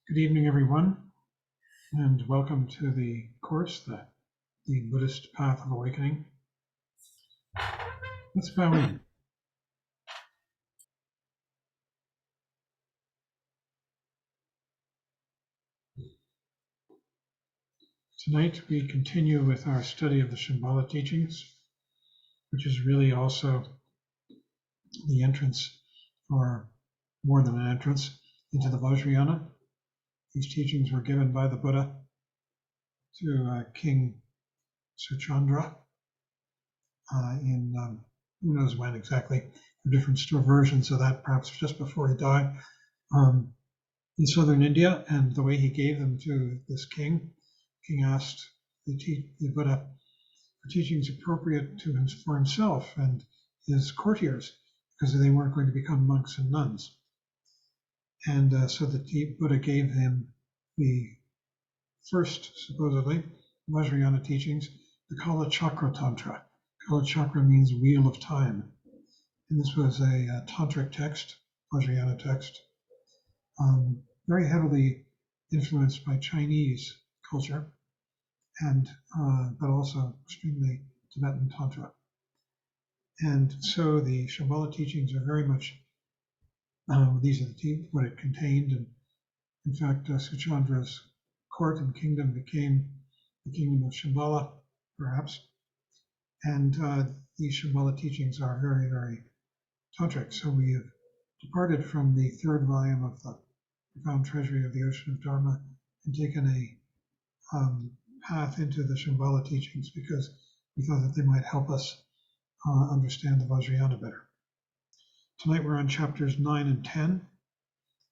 Good evening, everyone, and welcome to the course, the Buddhist Path of Awakening. Let's bow in. Tonight, we continue with our study of the Shambhala teachings, which is really also the entrance, or more than an entrance, into the Vajrayana. These teachings were given by the Buddha to King Suchandra in who knows when exactly. There are different versions of that, perhaps just before he died. In southern India, and the way he gave them to this king asked the Buddha for teachings appropriate to him for himself and his courtiers, because they weren't going to become monks and nuns. And so the Buddha gave him the first, supposedly, Vajrayana teachings, the Kala Chakra Tantra. Kala Chakra means wheel of time. And this was a tantric text, Vajrayana text, very heavily influenced by Chinese culture, and but also extremely Tibetan Tantra. And so the Shambhala teachings are very much, these are what it contained. And in fact, Suchandra's court and kingdom became the kingdom of Shambhala, perhaps. And these Shambhala teachings are very, very tantric. So we have departed from the third volume of the Profound Treasury of the Ocean of Dharma and taken a path into the Shambhala teachings because we thought that they might help us understand the Vajrayana better. Tonight we're on chapters 9 and 10.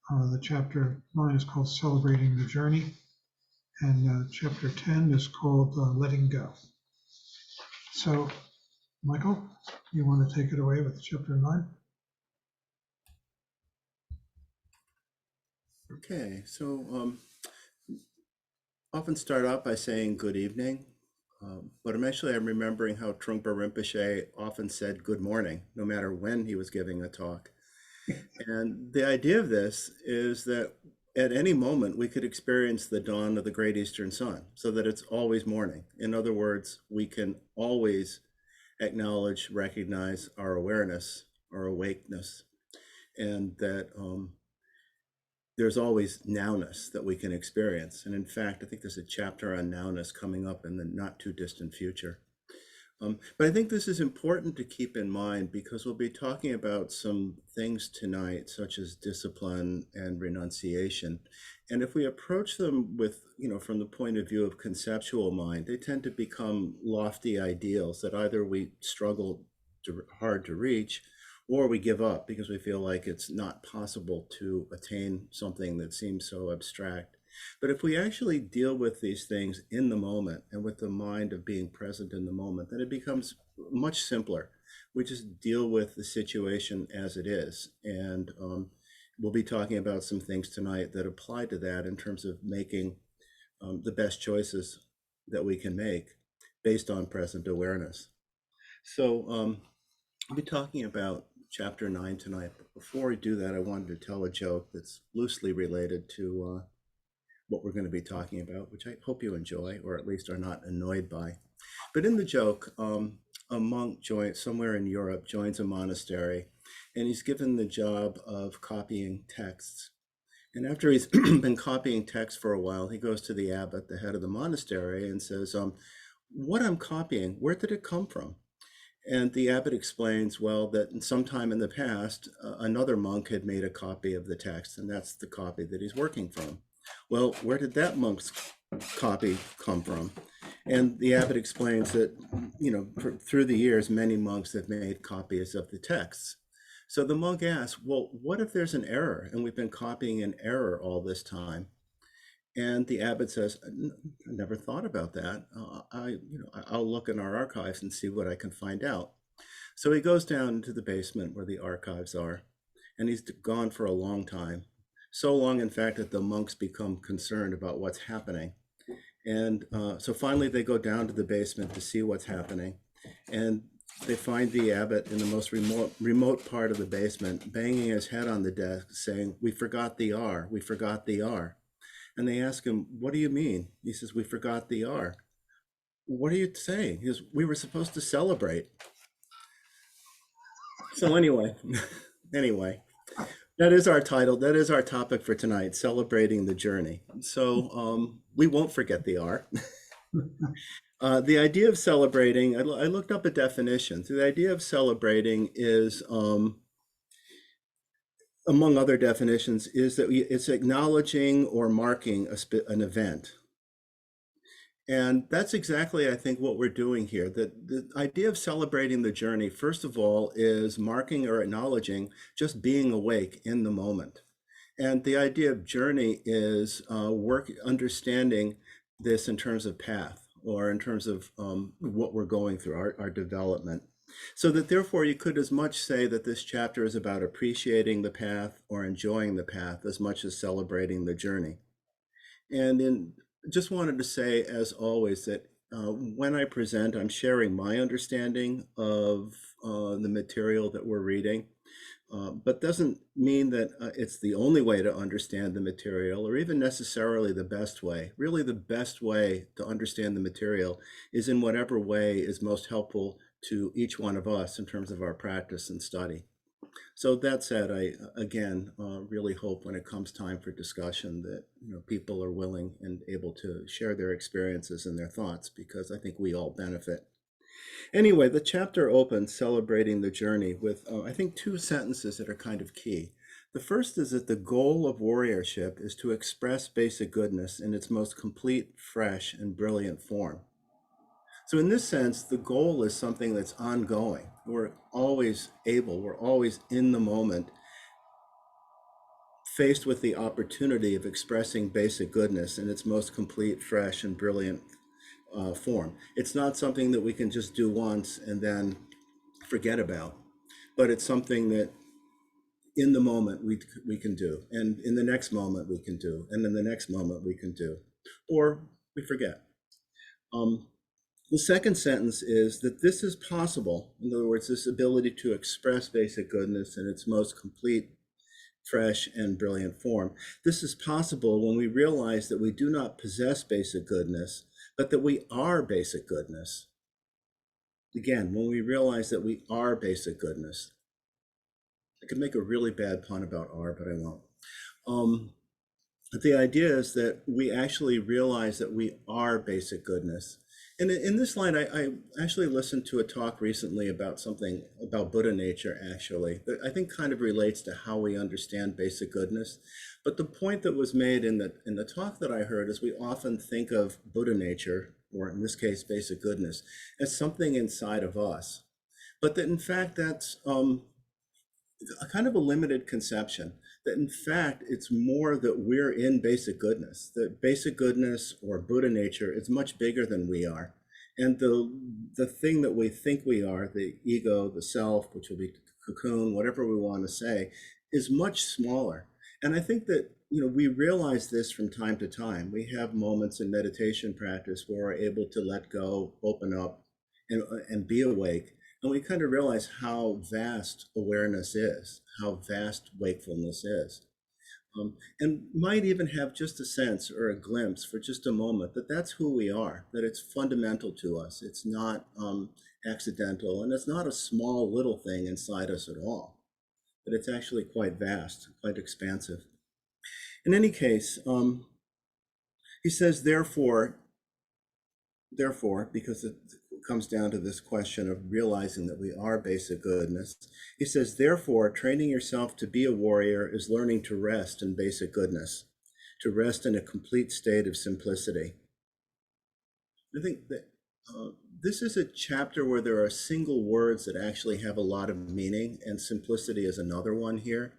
The chapter 9 is called Celebrating the Journey, and chapter 10 is called Letting Go. So, Michael, you want to take it away with chapter 9? Okay, so often start out by saying good evening, but I'm remembering how Trungpa Rinpoche often said good morning, no matter when he was giving a talk. And the idea of this is that at any moment we could experience the dawn of the great eastern sun, so that it's always morning. In other words, we can always acknowledge, recognize our awareness, our awakeness, and that there's always nowness that we can experience. And in fact, I think there's a chapter on nowness coming up in the not too distant future. But I think this is important to keep in mind because we'll be talking about some things tonight, such as discipline and renunciation. And if we approach them with, from the point of view of conceptual mind, they tend to become lofty ideals that either we struggle hard to reach, or we give up because we feel like it's not possible to attain something that seems so abstract. But if we actually deal with these things in the moment and with the mind of being present in the moment, then it becomes much simpler. We just deal with the situation as it is. And we'll be talking about some things tonight that apply to that in terms of making the best choices that we can make based on present awareness. So I'll be talking about chapter 9 tonight. But before we do that, I wanted to tell a joke that's loosely related to what we're going to be talking about, which I hope you enjoy, or at least are not annoyed by. But in the joke, a monk somewhere in Europe joins a monastery, and he's given the job of copying texts. And after he's been copying texts for a while, he goes to the abbot, the head of the monastery, and says, what I'm copying, where did it come from? And the abbot explains, well, that sometime in the past, another monk had made a copy of the text, and that's the copy that he's working from. Well, where did that monk's copy come from? And the abbot explains that, through the years, many monks have made copies of the texts. So the monk asks, well, what if there's an error and we've been copying an error all this time? And the abbot says, I never thought about that. I'll look in our archives and see what I can find out. So he goes down into the basement where the archives are, and he's gone for a long time. So long, in fact, that the monks become concerned about what's happening. And so finally they go down to the basement to see what's happening. And they find the abbot in the most remote part of the basement, banging his head on the desk, saying, we forgot the R, we forgot the R. And they ask him, what do you mean? He says, we forgot the R. What are you saying? He goes, we were supposed to celebrate. So anyway, anyway, that is our title. That is our topic for tonight, celebrating the journey. So we won't forget the R. The idea of celebrating, I looked up a definition. So the idea of celebrating is, among other definitions, is that it's acknowledging or marking an event. And that's exactly, I think, what we're doing here. The idea of celebrating the journey, first of all, is marking or acknowledging just being awake in the moment. And the idea of journey is understanding this in terms of path or in terms of what we're going through, our development. So that therefore you could as much say that this chapter is about appreciating the path or enjoying the path as much as celebrating the journey. And just wanted to say, as always, that when I present, I'm sharing my understanding of the material that we're reading. But doesn't mean that it's the only way to understand the material or even necessarily the best way. Really, the best way to understand the material is in whatever way is most helpful to each one of us in terms of our practice and study. So that said, I again really hope when it comes time for discussion that people are willing and able to share their experiences and their thoughts, because I think we all benefit. Anyway, the chapter opens celebrating the journey with, I think, two sentences that are kind of key. The first is that the goal of warriorship is to express basic goodness in its most complete, fresh, and brilliant form. So in this sense, the goal is something that's ongoing. We're always in the moment, faced with the opportunity of expressing basic goodness in its most complete, fresh, and brilliant form. It's not something that we can just do once and then forget about, but it's something that in the moment we can do, and in the next moment we can do, and in the next moment we can do, or we forget. The second sentence is that this is possible. In other words, this ability to express basic goodness in its most complete, fresh, and brilliant form. This is possible when we realize that we do not possess basic goodness, but that we are basic goodness. Again, when we realize that we are basic goodness. I could make a really bad pun about R, but I won't. But the idea is that we actually realize that we are basic goodness. And in this line, I actually listened to a talk recently about something about Buddha nature, actually, that I think kind of relates to how we understand basic goodness. But the point that was made in the talk that I heard is we often think of Buddha nature, or in this case, basic goodness, as something inside of us. But that in fact, that's a kind of a limited conception, that in fact it's more that we're in basic goodness, that basic goodness or Buddha nature is much bigger than we are. And the thing that we think we are, the ego, the self, which will be cocoon, whatever we want to say, is much smaller. And I think that we realize this from time to time. We have moments in meditation practice where we're able to let go, open up, and be awake. And we kind of realize how vast awareness is, how vast wakefulness is. And might even have just a sense or a glimpse for just a moment that that's who we are, that it's fundamental to us. It's not accidental, and it's not a small little thing inside us at all, but it's actually quite vast, quite expansive. In any case, he says, therefore, because it comes down to this question of realizing that we are basic goodness. He says, therefore, training yourself to be a warrior is learning to rest in basic goodness, to rest in a complete state of simplicity. I think that this is a chapter where there are single words that actually have a lot of meaning, and simplicity is another one here.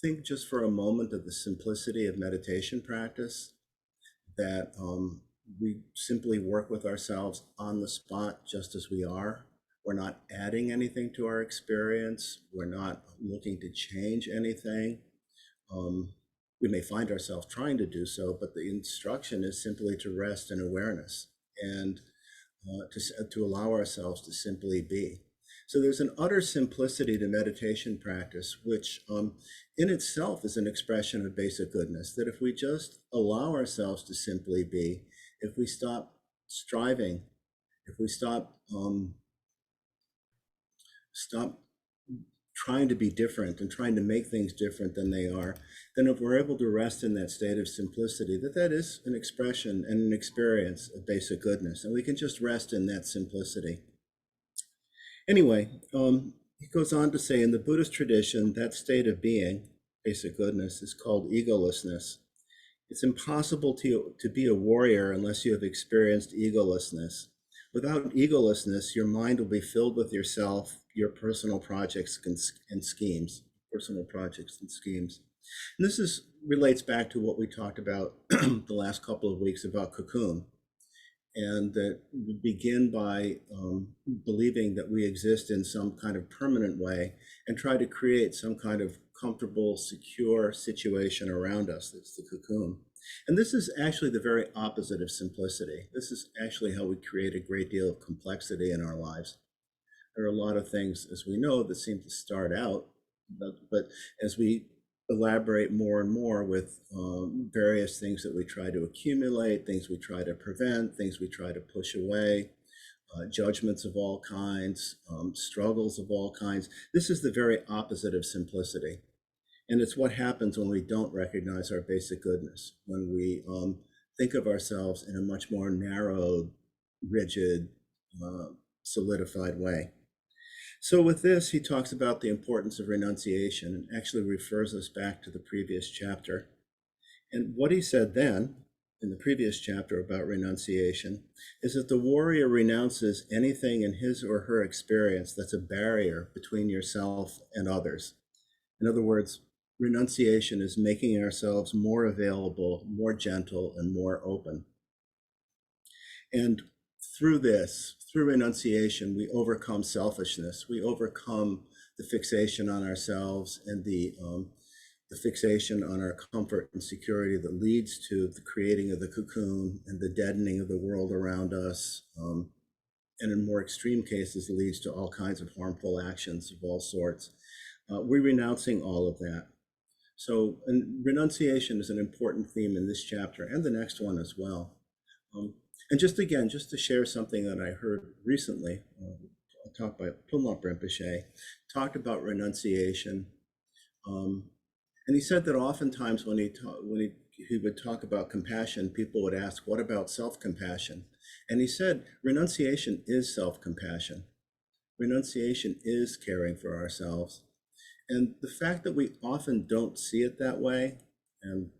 Think just for a moment of the simplicity of meditation practice, that we simply work with ourselves on the spot just as we are. We're not adding anything to our experience. We're not looking to change anything. We may find ourselves trying to do so, but the instruction is simply to rest in awareness and to allow ourselves to simply be. So there's an utter simplicity to meditation practice, which in itself is an expression of basic goodness, that if we just allow ourselves to simply be, if we stop striving, if we stop trying to be different and trying to make things different than they are, then if we're able to rest in that state of simplicity, that is an expression and an experience of basic goodness. And we can just rest in that simplicity. Anyway, he goes on to say, in the Buddhist tradition, that state of being, basic goodness, is called egolessness. It's impossible to be a warrior unless you have experienced egolessness. Without egolessness, your mind will be filled with yourself, your personal projects and schemes, And this relates back to what we talked about the last couple of weeks about cocoon, and that we begin by believing that we exist in some kind of permanent way and try to create some kind of comfortable, secure situation around us. That's the cocoon. And this is actually the very opposite of simplicity. This is actually how we create a great deal of complexity in our lives. There are a lot of things, as we know, that seem to start out, but as we elaborate more and more with various things that we try to accumulate, things we try to prevent, things we try to push away, judgments of all kinds, struggles of all kinds. This is the very opposite of simplicity. And it's what happens when we don't recognize our basic goodness, when we think of ourselves in a much more narrowed, rigid, solidified way. So with this, he talks about the importance of renunciation and actually refers us back to the previous chapter. And what he said then, in the previous chapter about renunciation, is that the warrior renounces anything in his or her experience that's a barrier between yourself and others. In other words, renunciation is making ourselves more available, more gentle, and more open. And through renunciation, we overcome selfishness. We overcome the fixation on ourselves and the fixation on our comfort and security that leads to the creating of the cocoon and the deadening of the world around us. And in more extreme cases, leads to all kinds of harmful actions of all sorts. We're renouncing all of that. So, and renunciation is an important theme in this chapter and the next one as well. And just to share something that I heard recently, talked by Pumlop Rinpoche, talked about renunciation. And he said that oftentimes when he would talk about compassion, people would ask, what about self-compassion? And he said, renunciation is self-compassion. Renunciation is caring for ourselves. And the fact that we often don't see it that way, and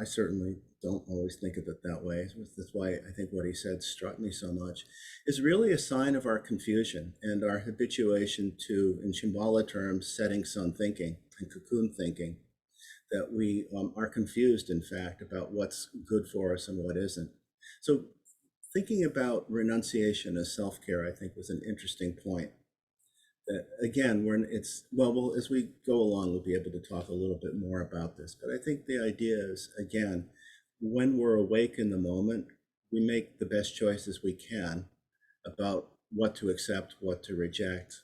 I certainly don't always think of it that way, that's why I think what he said struck me so much, is really a sign of our confusion and our habituation to, in Shambhala terms, setting sun thinking and cocoon thinking, that we are confused, in fact, about what's good for us and what isn't. So thinking about renunciation as self-care, I think, was an interesting point. That again, as we go along, we'll be able to talk a little bit more about this. But I think the idea is, again, when we're awake in the moment, we make the best choices we can about what to accept, what to reject,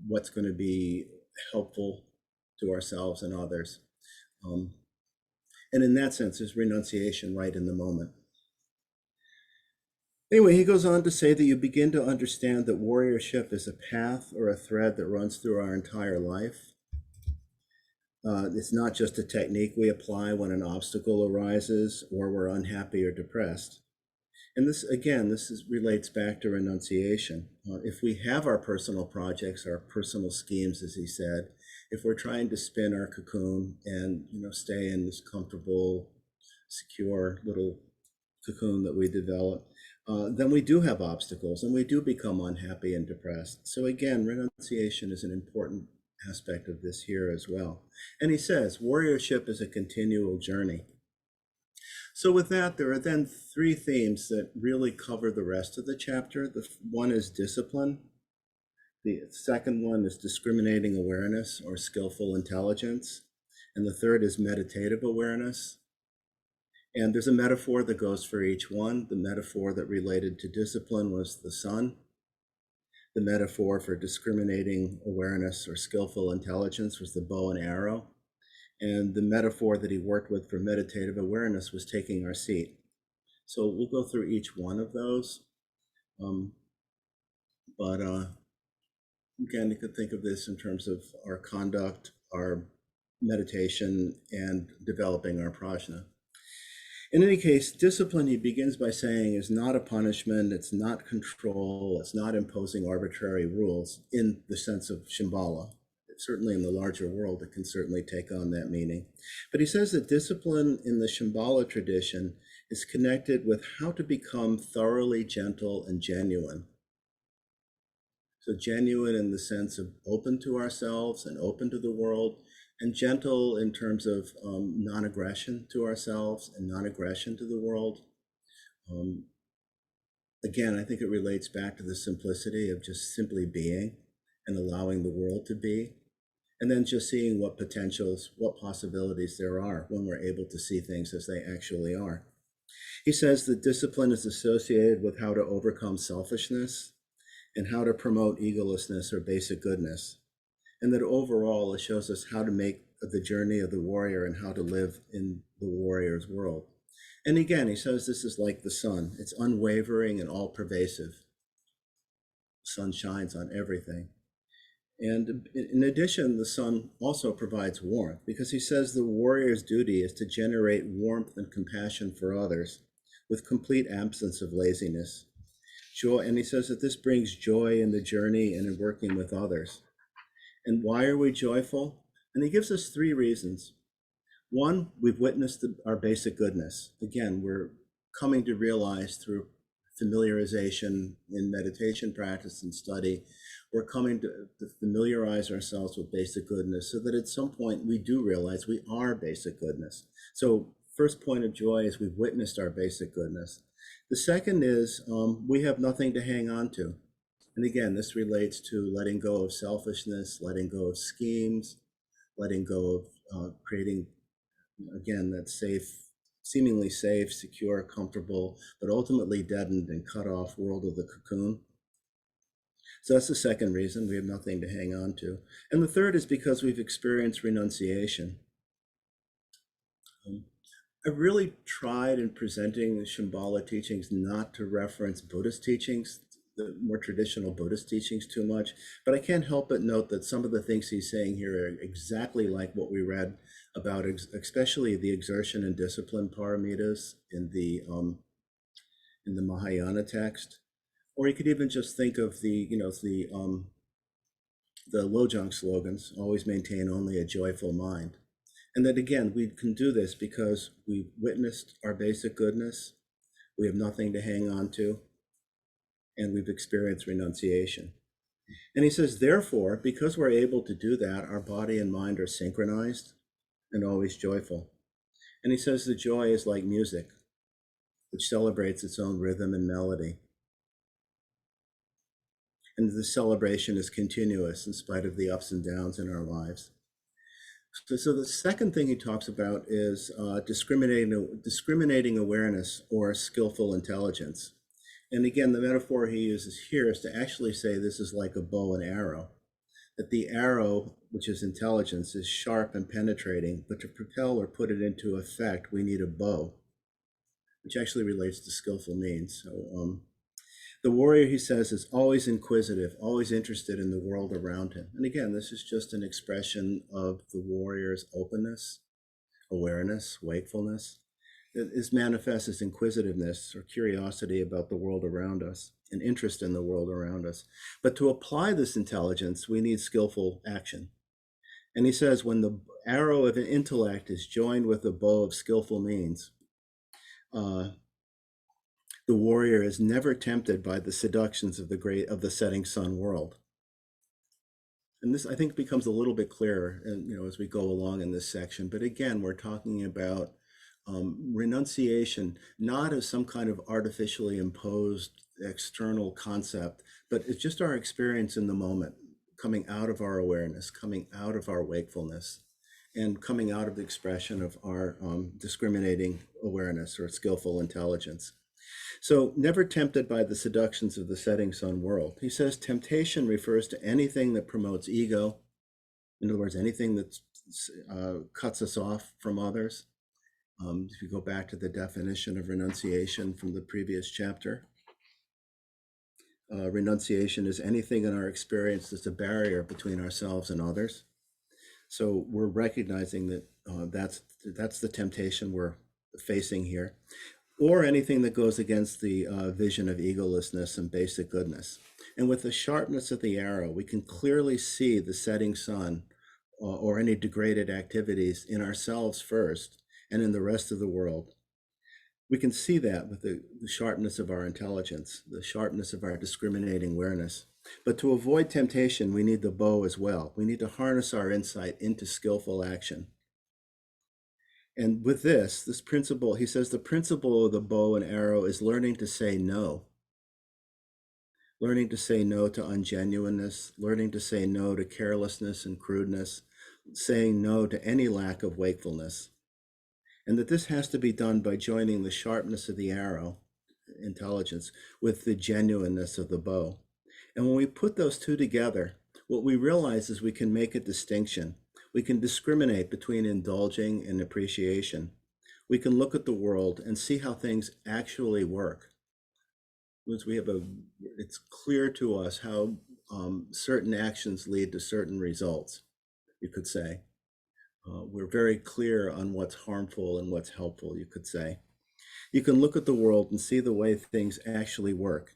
what's going to be helpful to ourselves and others. And in that sense, there's renunciation right in the moment. Anyway, he goes on to say that you begin to understand that warriorship is a path or a thread that runs through our entire life. It's not just a technique we apply when an obstacle arises or we're unhappy or depressed. And this relates back to renunciation. If we have our personal projects, our personal schemes, as he said, if we're trying to spin our cocoon and stay in this comfortable, secure little cocoon that we develop, then we do have obstacles and we do become unhappy and depressed. So again, renunciation is an important aspect of this here as well. And he says, warriorship is a continual journey. So with that, there are then three themes that really cover the rest of the chapter. The one is discipline. The second one is discriminating awareness or skillful intelligence. And the third is meditative awareness. And there's a metaphor that goes for each one. The metaphor that related to discipline was the sun. the metaphor for discriminating awareness or skillful intelligence was the bow and arrow. And the metaphor that he worked with for meditative awareness was taking our seat. So we'll go through each one of those. But again, you could think of this in terms of our conduct, our meditation, and developing our prajna. In any case, discipline, he begins by saying, is not a punishment, it's not control, it's not imposing arbitrary rules in the sense of Shambhala. Certainly in the larger world, it can certainly take on that meaning. But he says that discipline in the Shambhala tradition is connected with how to become thoroughly gentle and genuine. So genuine in the sense of open to ourselves and open to the world, and gentle in terms of non-aggression to ourselves and non-aggression to the world. Again, I think it relates back to the simplicity of just simply being and allowing the world to be, and then just seeing what potentials, what possibilities there are when we're able to see things as they actually are. He says that discipline is associated with how to overcome selfishness and how to promote egolessness or basic goodness. And that overall, it shows us how to make the journey of the warrior and how to live in the warrior's world. And again, he says this is like the sun. It's unwavering and all-pervasive. The sun shines on everything. And in addition, the sun also provides warmth, because he says the warrior's duty is to generate warmth and compassion for others with complete absence of laziness. Joy, and he says that this brings joy in the journey and in working with others. And why are we joyful? And he gives us 3 reasons. One, we've witnessed our basic goodness. Again, we're coming to realize through familiarization in meditation practice and study, we're coming to familiarize ourselves with basic goodness so that at some point we do realize we are basic goodness. So first point of joy is we've witnessed our basic goodness. The second is we have nothing to hang on to. And again, this relates to letting go of selfishness, letting go of schemes, letting go of creating, again, that safe, seemingly safe, secure, comfortable, but ultimately deadened and cut off world of the cocoon. So that's the second reason, we have nothing to hang on to. And the third is because we've experienced renunciation. I really tried in presenting the Shambhala teachings not to reference Buddhist teachings, the more traditional Buddhist teachings too much, but I can't help but note that some of the things he's saying here are exactly like what we read about, especially the exertion and discipline paramitas in the Mahayana text. Or you could even just think of the Lojong slogans, always maintain only a joyful mind. And that again, we can do this because we've witnessed our basic goodness, we have nothing to hang on to, and we've experienced renunciation. And he says, therefore, because we're able to do that, our body and mind are synchronized and always joyful. And he says the joy is like music, which celebrates its own rhythm and melody. And the celebration is continuous in spite of the ups and downs in our lives. So the second thing he talks about is discriminating awareness or skillful intelligence. And again, the metaphor he uses here is to actually say this is like a bow and arrow, that the arrow, which is intelligence, is sharp and penetrating, but to propel or put it into effect, we need a bow, which actually relates to skillful means. So the warrior, he says, is always inquisitive, always interested in the world around him. And again, this is just an expression of the warrior's openness, awareness, wakefulness. It is manifest as inquisitiveness or curiosity about the world around us, an interest in the world around us. But to apply this intelligence, we need skillful action. And he says, when the arrow of an intellect is joined with a bow of skillful means, the warrior is never tempted by the seductions of the setting sun world. And this, I think, becomes a little bit clearer, as we go along in this section. But again, we're talking about renunciation, not as some kind of artificially imposed external concept, but it's just our experience in the moment, coming out of our awareness, coming out of our wakefulness, and coming out of the expression of our discriminating awareness or skillful intelligence. So, never tempted by the seductions of the setting sun world. He says temptation refers to anything that promotes ego. In other words, anything that cuts us off from others. If you go back to the definition of renunciation from the previous chapter, renunciation is anything in our experience that's a barrier between ourselves and others. So we're recognizing that that's the temptation we're facing here, or anything that goes against the vision of egolessness and basic goodness. And with the sharpness of the arrow, we can clearly see the setting sun or any degraded activities in ourselves first and in the rest of the world. We can see that with the sharpness of our intelligence, the sharpness of our discriminating awareness. But to avoid temptation, we need the bow as well. We need to harness our insight into skillful action. And with this principle, he says the principle of the bow and arrow is learning to say no. Learning to say no to ungenuineness, learning to say no to carelessness and crudeness, saying no to any lack of wakefulness. And that this has to be done by joining the sharpness of the arrow, intelligence, with the genuineness of the bow. And when we put those two together, what we realize is we can make a distinction. We can discriminate between indulging and appreciation. We can look at the world and see how things actually work. It's clear to us how certain actions lead to certain results, you could say. We're very clear on what's harmful and what's helpful, you could say. You can look at the world and see the way things actually work.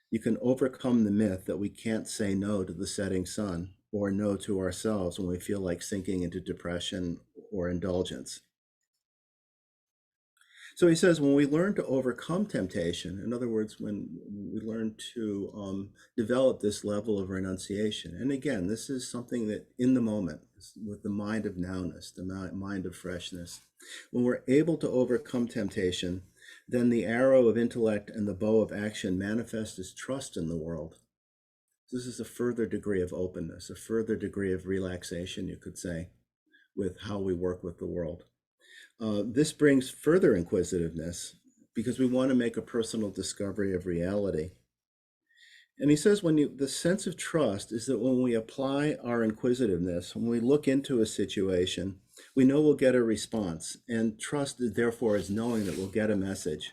You can overcome the myth that we can't say no to the setting sun or no to ourselves when we feel like sinking into depression or indulgence. So he says, when we learn to overcome temptation, in other words, when we learn to develop this level of renunciation, and again, this is something that in the moment, with the mind of nowness, the mind of freshness, when we're able to overcome temptation, then the arrow of intellect and the bow of action manifest as trust in the world. This is a further degree of openness, a further degree of relaxation, you could say, with how we work with the world. This brings further inquisitiveness because we want to make a personal discovery of reality. And he says the sense of trust is that when we apply our inquisitiveness, when we look into a situation, we know we'll get a response. And trust, therefore, is knowing that we'll get a message.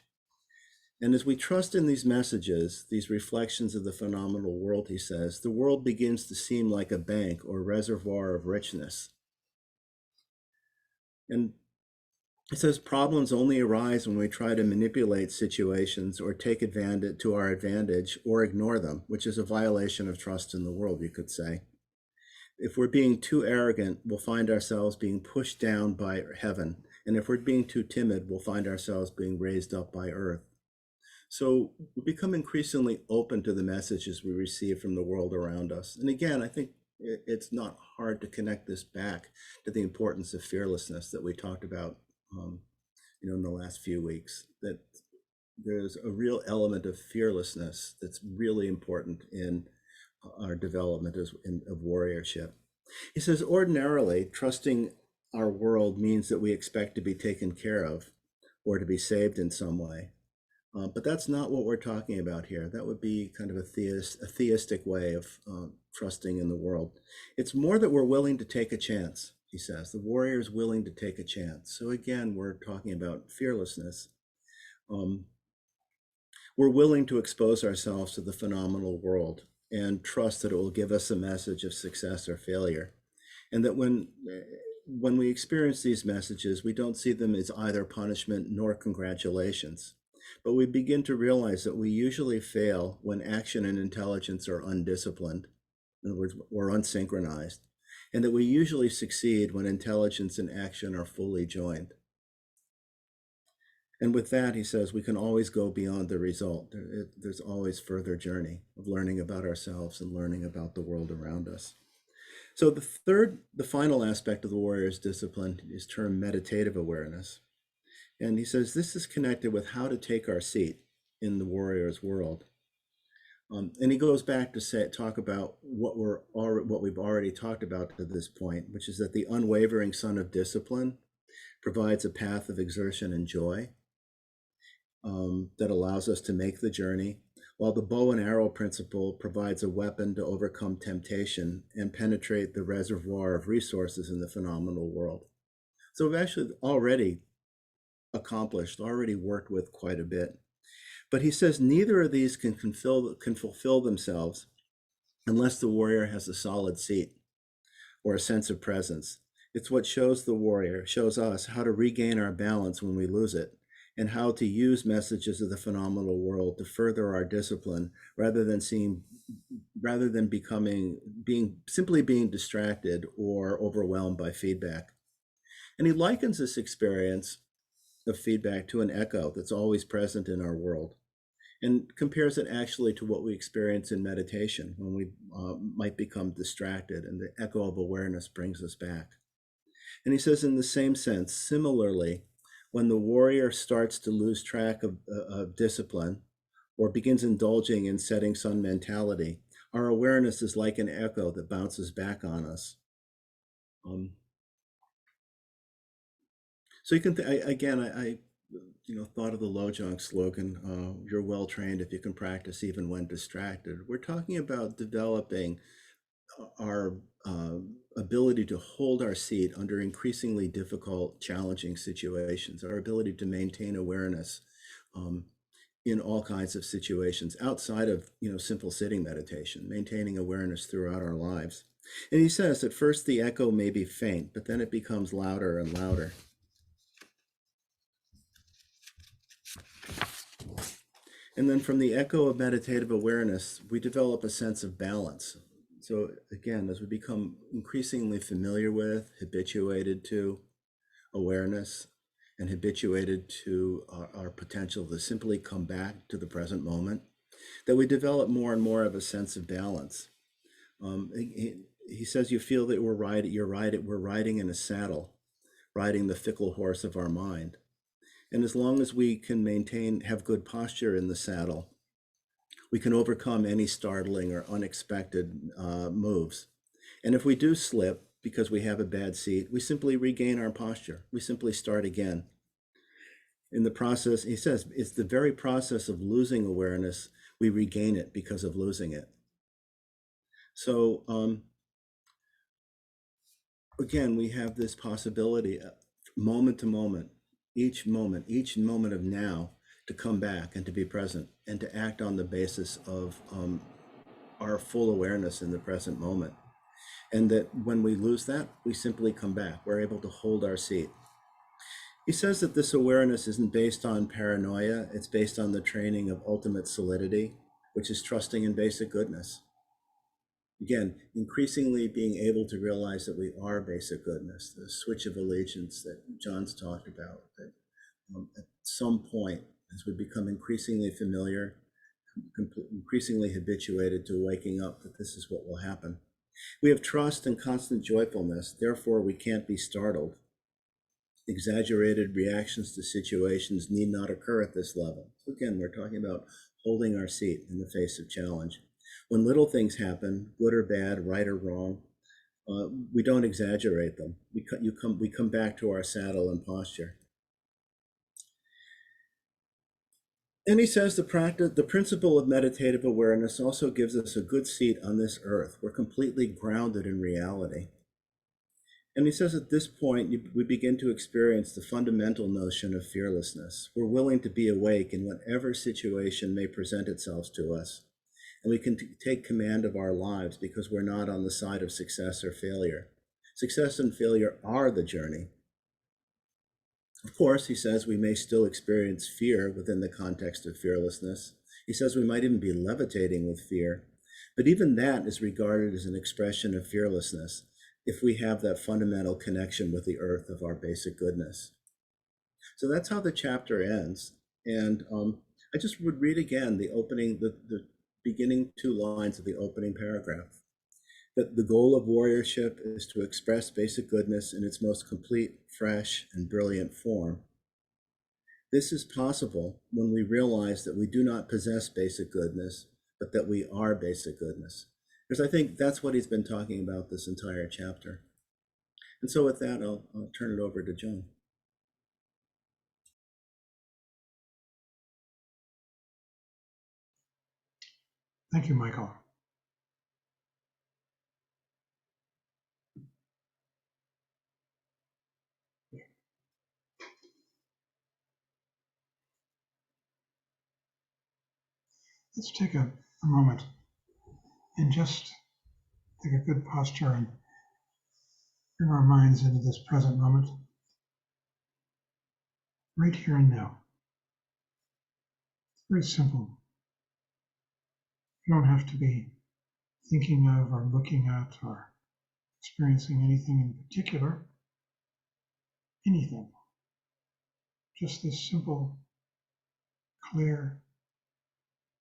And as we trust in these messages, these reflections of the phenomenal world, he says, the world begins to seem like a bank or reservoir of richness. And it says problems only arise when we try to manipulate situations or take advantage to our advantage or ignore them, which is a violation of trust in the world, you could say. If we're being too arrogant, we'll find ourselves being pushed down by heaven. And if we're being too timid, we'll find ourselves being raised up by earth. So we become increasingly open to the messages we receive from the world around us. And again, I think it's not hard to connect this back to the importance of fearlessness that we talked about in the last few weeks, that there's a real element of fearlessness that's really important in our development of warriorship. He says, ordinarily, trusting our world means that we expect to be taken care of or to be saved in some way. But that's not what we're talking about here. That would be kind of a theistic way of trusting in the world. It's more that we're willing to take a chance. He says, the warrior is willing to take a chance. So again, we're talking about fearlessness. We're willing to expose ourselves to the phenomenal world and trust that it will give us a message of success or failure. And that when we experience these messages, we don't see them as either punishment nor congratulations. But we begin to realize that we usually fail when action and intelligence are undisciplined, in other words, or unsynchronized, and that we usually succeed when intelligence and action are fully joined. And with that, he says, we can always go beyond the result. There's always further journey of learning about ourselves and learning about the world around us. So the final aspect of the warrior's discipline is termed meditative awareness. And he says this is connected with how to take our seat in the warrior's world. And he goes back to talk about what we've already talked about to this point, which is that the unwavering sun of discipline provides a path of exertion and joy. that allows us to make the journey, while the bow and arrow principle provides a weapon to overcome temptation and penetrate the reservoir of resources in the phenomenal world. So we've actually already already worked with quite a bit. But he says neither of these can fulfill themselves unless the warrior has a solid seat or a sense of presence. It's what shows us how to regain our balance when we lose it, and how to use messages of the phenomenal world to further our discipline rather than simply being distracted or overwhelmed by feedback. And he likens this experience of feedback to an echo that's always present in our world, and compares it actually to what we experience in meditation when we might become distracted and the echo of awareness brings us back. And he says, in the same sense, similarly, when the warrior starts to lose track of discipline or begins indulging in setting sun mentality, our awareness is like an echo that bounces back on us. So you can, I thought of the Lojong slogan, you're well trained if you can practice even when distracted. We're talking about developing our ability to hold our seat under increasingly difficult, challenging situations, our ability to maintain awareness in all kinds of situations outside of, simple sitting meditation, maintaining awareness throughout our lives. And he says, at first the echo may be faint, but then it becomes louder and louder. And then from the echo of meditative awareness, we develop a sense of balance. So again, as we become increasingly familiar with, habituated to awareness, and habituated to our potential to simply come back to the present moment, that we develop more and more of a sense of balance. He says you feel that we're riding in a saddle, riding the fickle horse of our mind. And as long as we can have good posture in the saddle, we can overcome any startling or unexpected moves. And if we do slip because we have a bad seat, we simply regain our posture. We simply start again. In the process, he says, it's the very process of losing awareness, we regain it because of losing it. So again, we have this possibility, moment to moment, each moment of now, to come back and to be present and to act on the basis of our full awareness in the present moment. And that when we lose that, we simply come back. We're able to hold our seat. He says that this awareness isn't based on paranoia. It's based on the training of ultimate solidity, which is trusting in basic goodness. Again, increasingly being able to realize that we are basic goodness, the switch of allegiance that John's talked about, that at some point, as we become increasingly familiar, increasingly habituated to waking up, that this is what will happen. We have trust and constant joyfulness, therefore we can't be startled. Exaggerated reactions to situations need not occur at this level. So again, we're talking about holding our seat in the face of challenge. When little things happen, good or bad, right or wrong, we don't exaggerate them. We come back to our saddle and posture. And he says the principle of meditative awareness also gives us a good seat on this earth. We're completely grounded in reality. And he says at this point, we begin to experience the fundamental notion of fearlessness. We're willing to be awake in whatever situation may present itself to us. And we can take command of our lives because we're not on the side of success or failure. Success and failure are the journey. Of course, he says we may still experience fear within the context of fearlessness. He says we might even be levitating with fear. But even that is regarded as an expression of fearlessness if we have that fundamental connection with the earth of our basic goodness. So that's how the chapter ends. And I just would read again the opening, the beginning 2 lines of the opening paragraph. That the goal of warriorship is to express basic goodness in its most complete, fresh, and brilliant form. This is possible when we realize that we do not possess basic goodness, but that we are basic goodness. Because I think that's what he's been talking about this entire chapter. And so with that, I'll turn it over to John. Thank you, Michael. Let's take a moment and just take a good posture and bring our minds into this present moment, right here and now. It's very simple. You don't have to be thinking of or looking at or experiencing anything in particular, anything. Just this simple, clear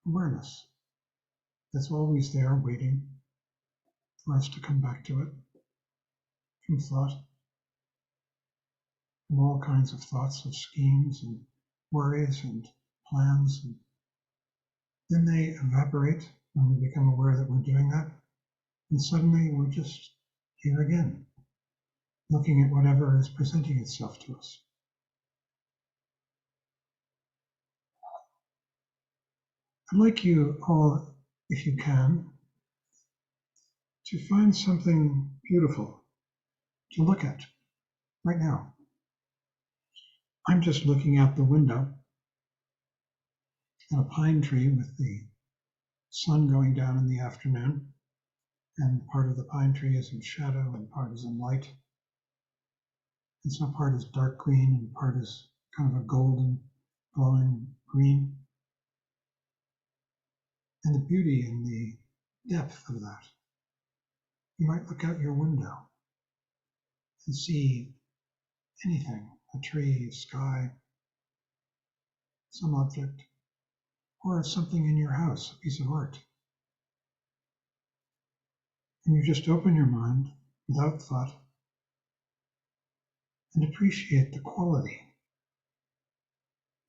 awareness that's always there waiting for us to come back to it from thought, from all kinds of thoughts of schemes and worries and plans. And then they evaporate when we become aware that we're doing that. And suddenly we're just here again, looking at whatever is presenting itself to us. I'd like you all, if you can, to find something beautiful to look at right now. I'm just looking out the window at a pine tree with the sun going down in the afternoon, and part of the pine tree is in shadow and part is in light. And so part is dark green and part is kind of a golden glowing green. And the beauty and the depth of that. You might look out your window and see anything, a tree, sky, some object, or something in your house, a piece of art. And you just open your mind without thought and appreciate the quality.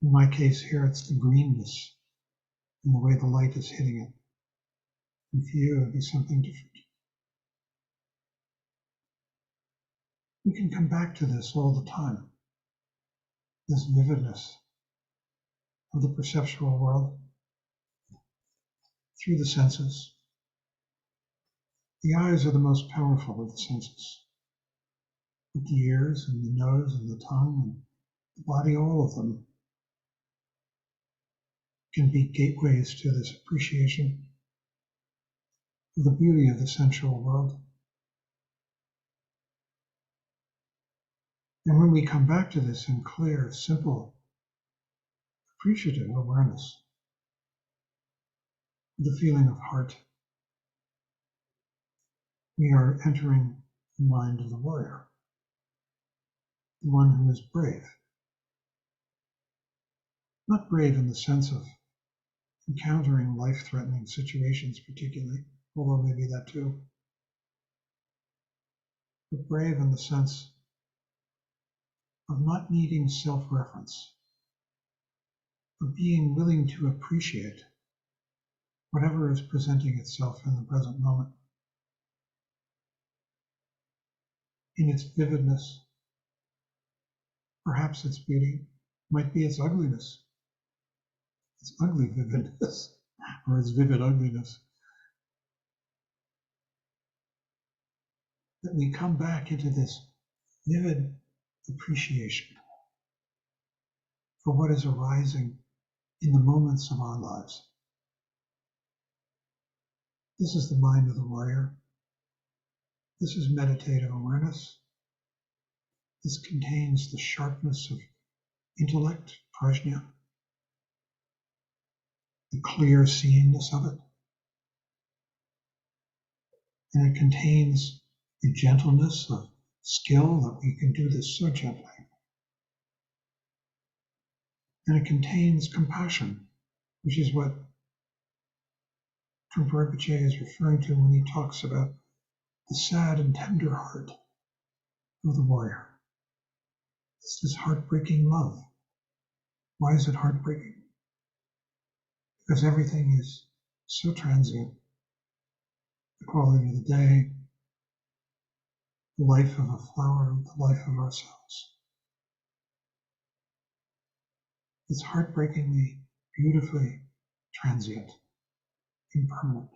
In my case here, it's the greenness and the way the light is hitting it. And for you, it'd be something different. We can come back to this all the time, this vividness of the perceptual world through the senses. The eyes are the most powerful of the senses, with the ears and the nose and the tongue and the body, all of them can be gateways to this appreciation of the beauty of the sensual world. And when we come back to this in clear, simple, appreciative awareness, the feeling of heart, we are entering the mind of the warrior, the one who is brave. Not brave in the sense of encountering life-threatening situations particularly, although maybe that too, but brave in the sense of not needing self-reference, of being willing to appreciate whatever is presenting itself in the present moment, in its vividness, perhaps its beauty, might be its ugliness, its ugly vividness, or its vivid ugliness. That we come back into this vivid appreciation for what is arising in the moments of our lives. This is the mind of the warrior. This is meditative awareness. This contains the sharpness of intellect, prajna, the clear seeingness of it. And it contains the gentleness of skill that we can do this so gently. And it contains compassion, which is what Trungpa Rinpoche is referring to when he talks about the sad and tender heart of the warrior. It's this heartbreaking love. Why is it heartbreaking? Because everything is so transient. The quality of the day, the life of a flower, the life of ourselves. It's heartbreakingly, beautifully transient. impermanent.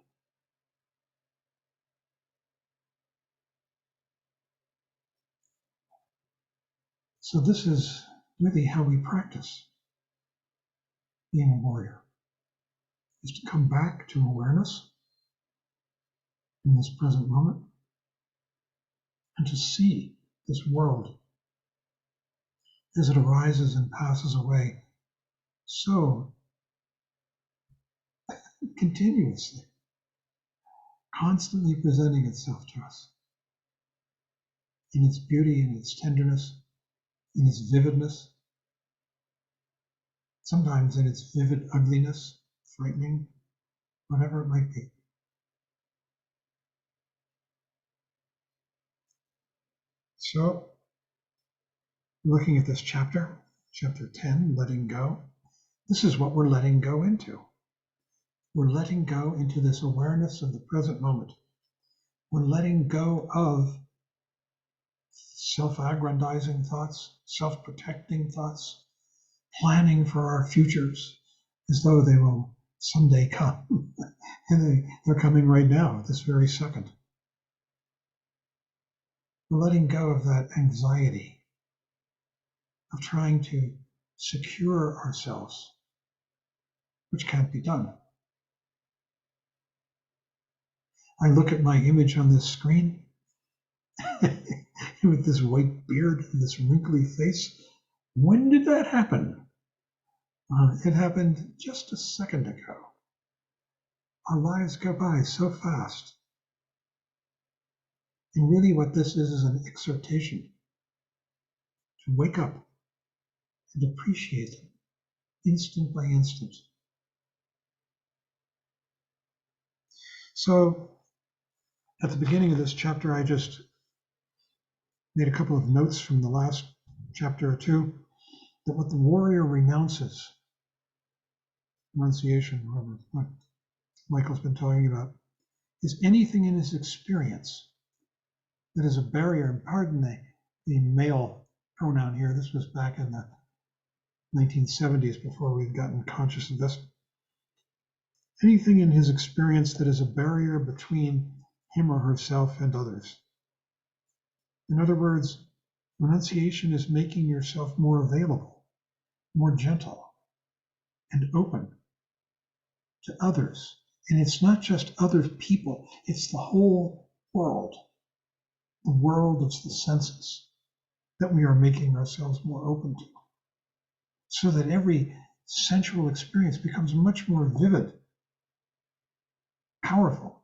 So this is really how we practice being a warrior, is to come back to awareness in this present moment and to see this world as it arises and passes away so continuously, constantly presenting itself to us in its beauty, in its tenderness, in its vividness, sometimes in its vivid ugliness, frightening, whatever it might be. So, looking at this chapter, chapter 10, letting go, this is what we're letting go into. We're letting go into this awareness of the present moment. We're letting go of self-aggrandizing thoughts, self-protecting thoughts, planning for our futures as though they will someday come. And they're coming right now, this very second. We're letting go of that anxiety of trying to secure ourselves, which can't be done. I look at my image on this screen with this white beard and this wrinkly face. When did that happen? It happened just a second ago. Our lives go by so fast. And really what this is an exhortation to wake up and appreciate them instant by instant. So at the beginning of this chapter, I just made a couple of notes from the last chapter or two, that what the warrior renounces, renunciation, what Michael's been talking about, is anything in his experience that is a barrier. And pardon the male pronoun here. This was back in the 1970s before we'd gotten conscious of this. Anything in his experience that is a barrier between him or herself and others. In other words, renunciation is making yourself more available, more gentle, and open to others. And it's not just other people, it's the whole world, the world of the senses that we are making ourselves more open to, so that every sensual experience becomes much more vivid, powerful.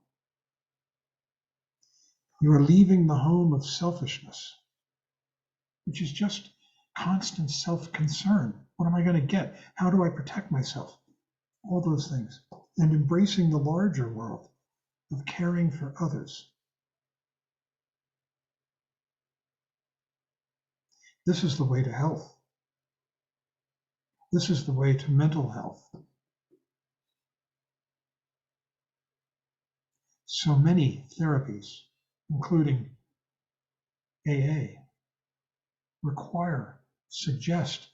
You are leaving the home of selfishness, which is just constant self-concern. What am I going to get? How do I protect myself? All those things. And embracing the larger world of caring for others. This is the way to health. This is the way to mental health. So many therapies, including AA, require, suggest,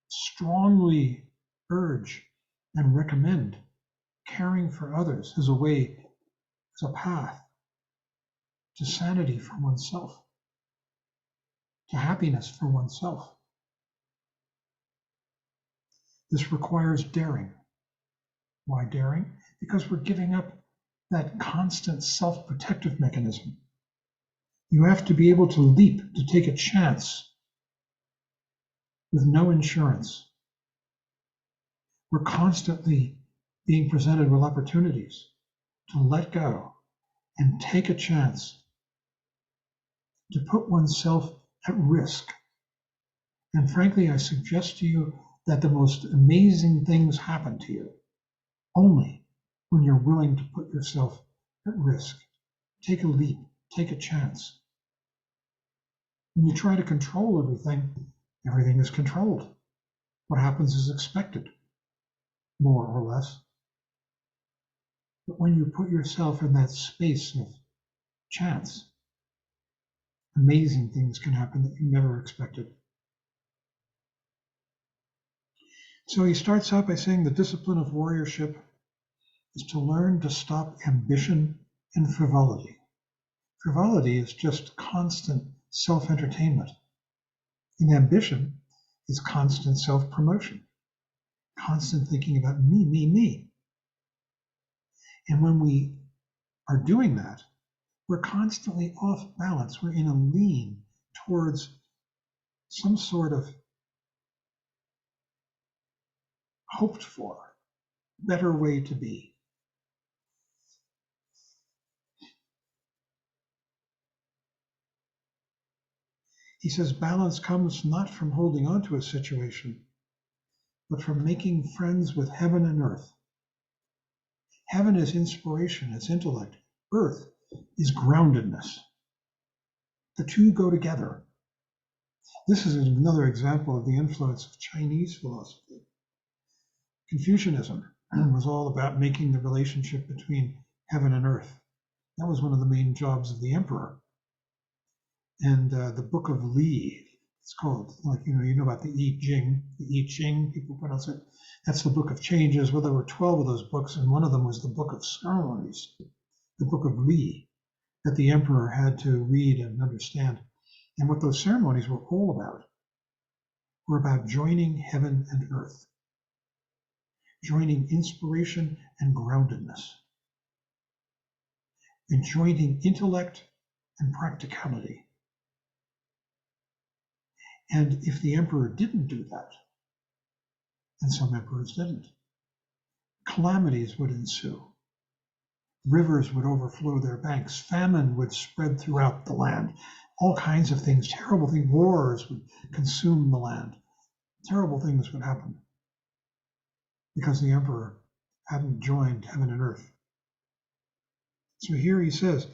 strongly urge, and recommend caring for others as a way, as a path to sanity for oneself, to happiness for oneself. This requires daring. Why daring? Because we're giving up that constant self-protective mechanism. You have to be able to leap, to take a chance with no insurance. We're constantly being presented with opportunities to let go and take a chance, to put oneself at risk. And frankly, I suggest to you that the most amazing things happen to you only when you're willing to put yourself at risk. Take a leap, take a chance. When you try to control everything, everything is controlled. What happens is expected, more or less. But when you put yourself in that space of chance, amazing things can happen that you never expected. So he starts out by saying the discipline of warriorship is to learn to stop ambition and frivolity. Frivolity is just constant self-entertainment. And ambition is constant self-promotion, constant thinking about me, me, me. And when we are doing that, we're constantly off balance. We're in a lean towards some sort of hoped for better way to be. He says balance comes not from holding on to a situation, but from making friends with heaven and earth. Heaven is inspiration, it's intellect. Earth is groundedness. The two go together. This is another example of the influence of Chinese philosophy. Confucianism was all about making the relationship between heaven and earth. That was one of the main jobs of the emperor. And the Book of Li, it's called, like, you know about the I Ching, people pronounce it. That's the Book of Changes. Well, there were 12 of those books, and one of them was the Book of Ceremonies, the Book of Li, that the emperor had to read and understand. And what those ceremonies were all about were about joining heaven and earth, joining inspiration and groundedness, and joining intellect and practicality. And if the emperor didn't do that, and some emperors didn't, calamities would ensue. Rivers would overflow their banks. Famine would spread throughout the land. All kinds of things, terrible things, wars would consume the land. Terrible things would happen because the emperor hadn't joined heaven and earth. So here he says,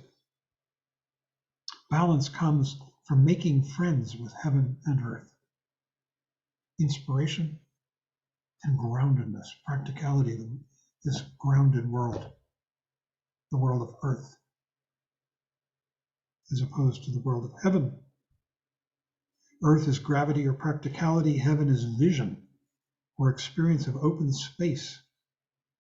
balance comes from making friends with heaven and earth. Inspiration and groundedness, practicality, this grounded world, the world of earth, as opposed to the world of heaven. Earth is gravity or practicality, heaven is vision or experience of open space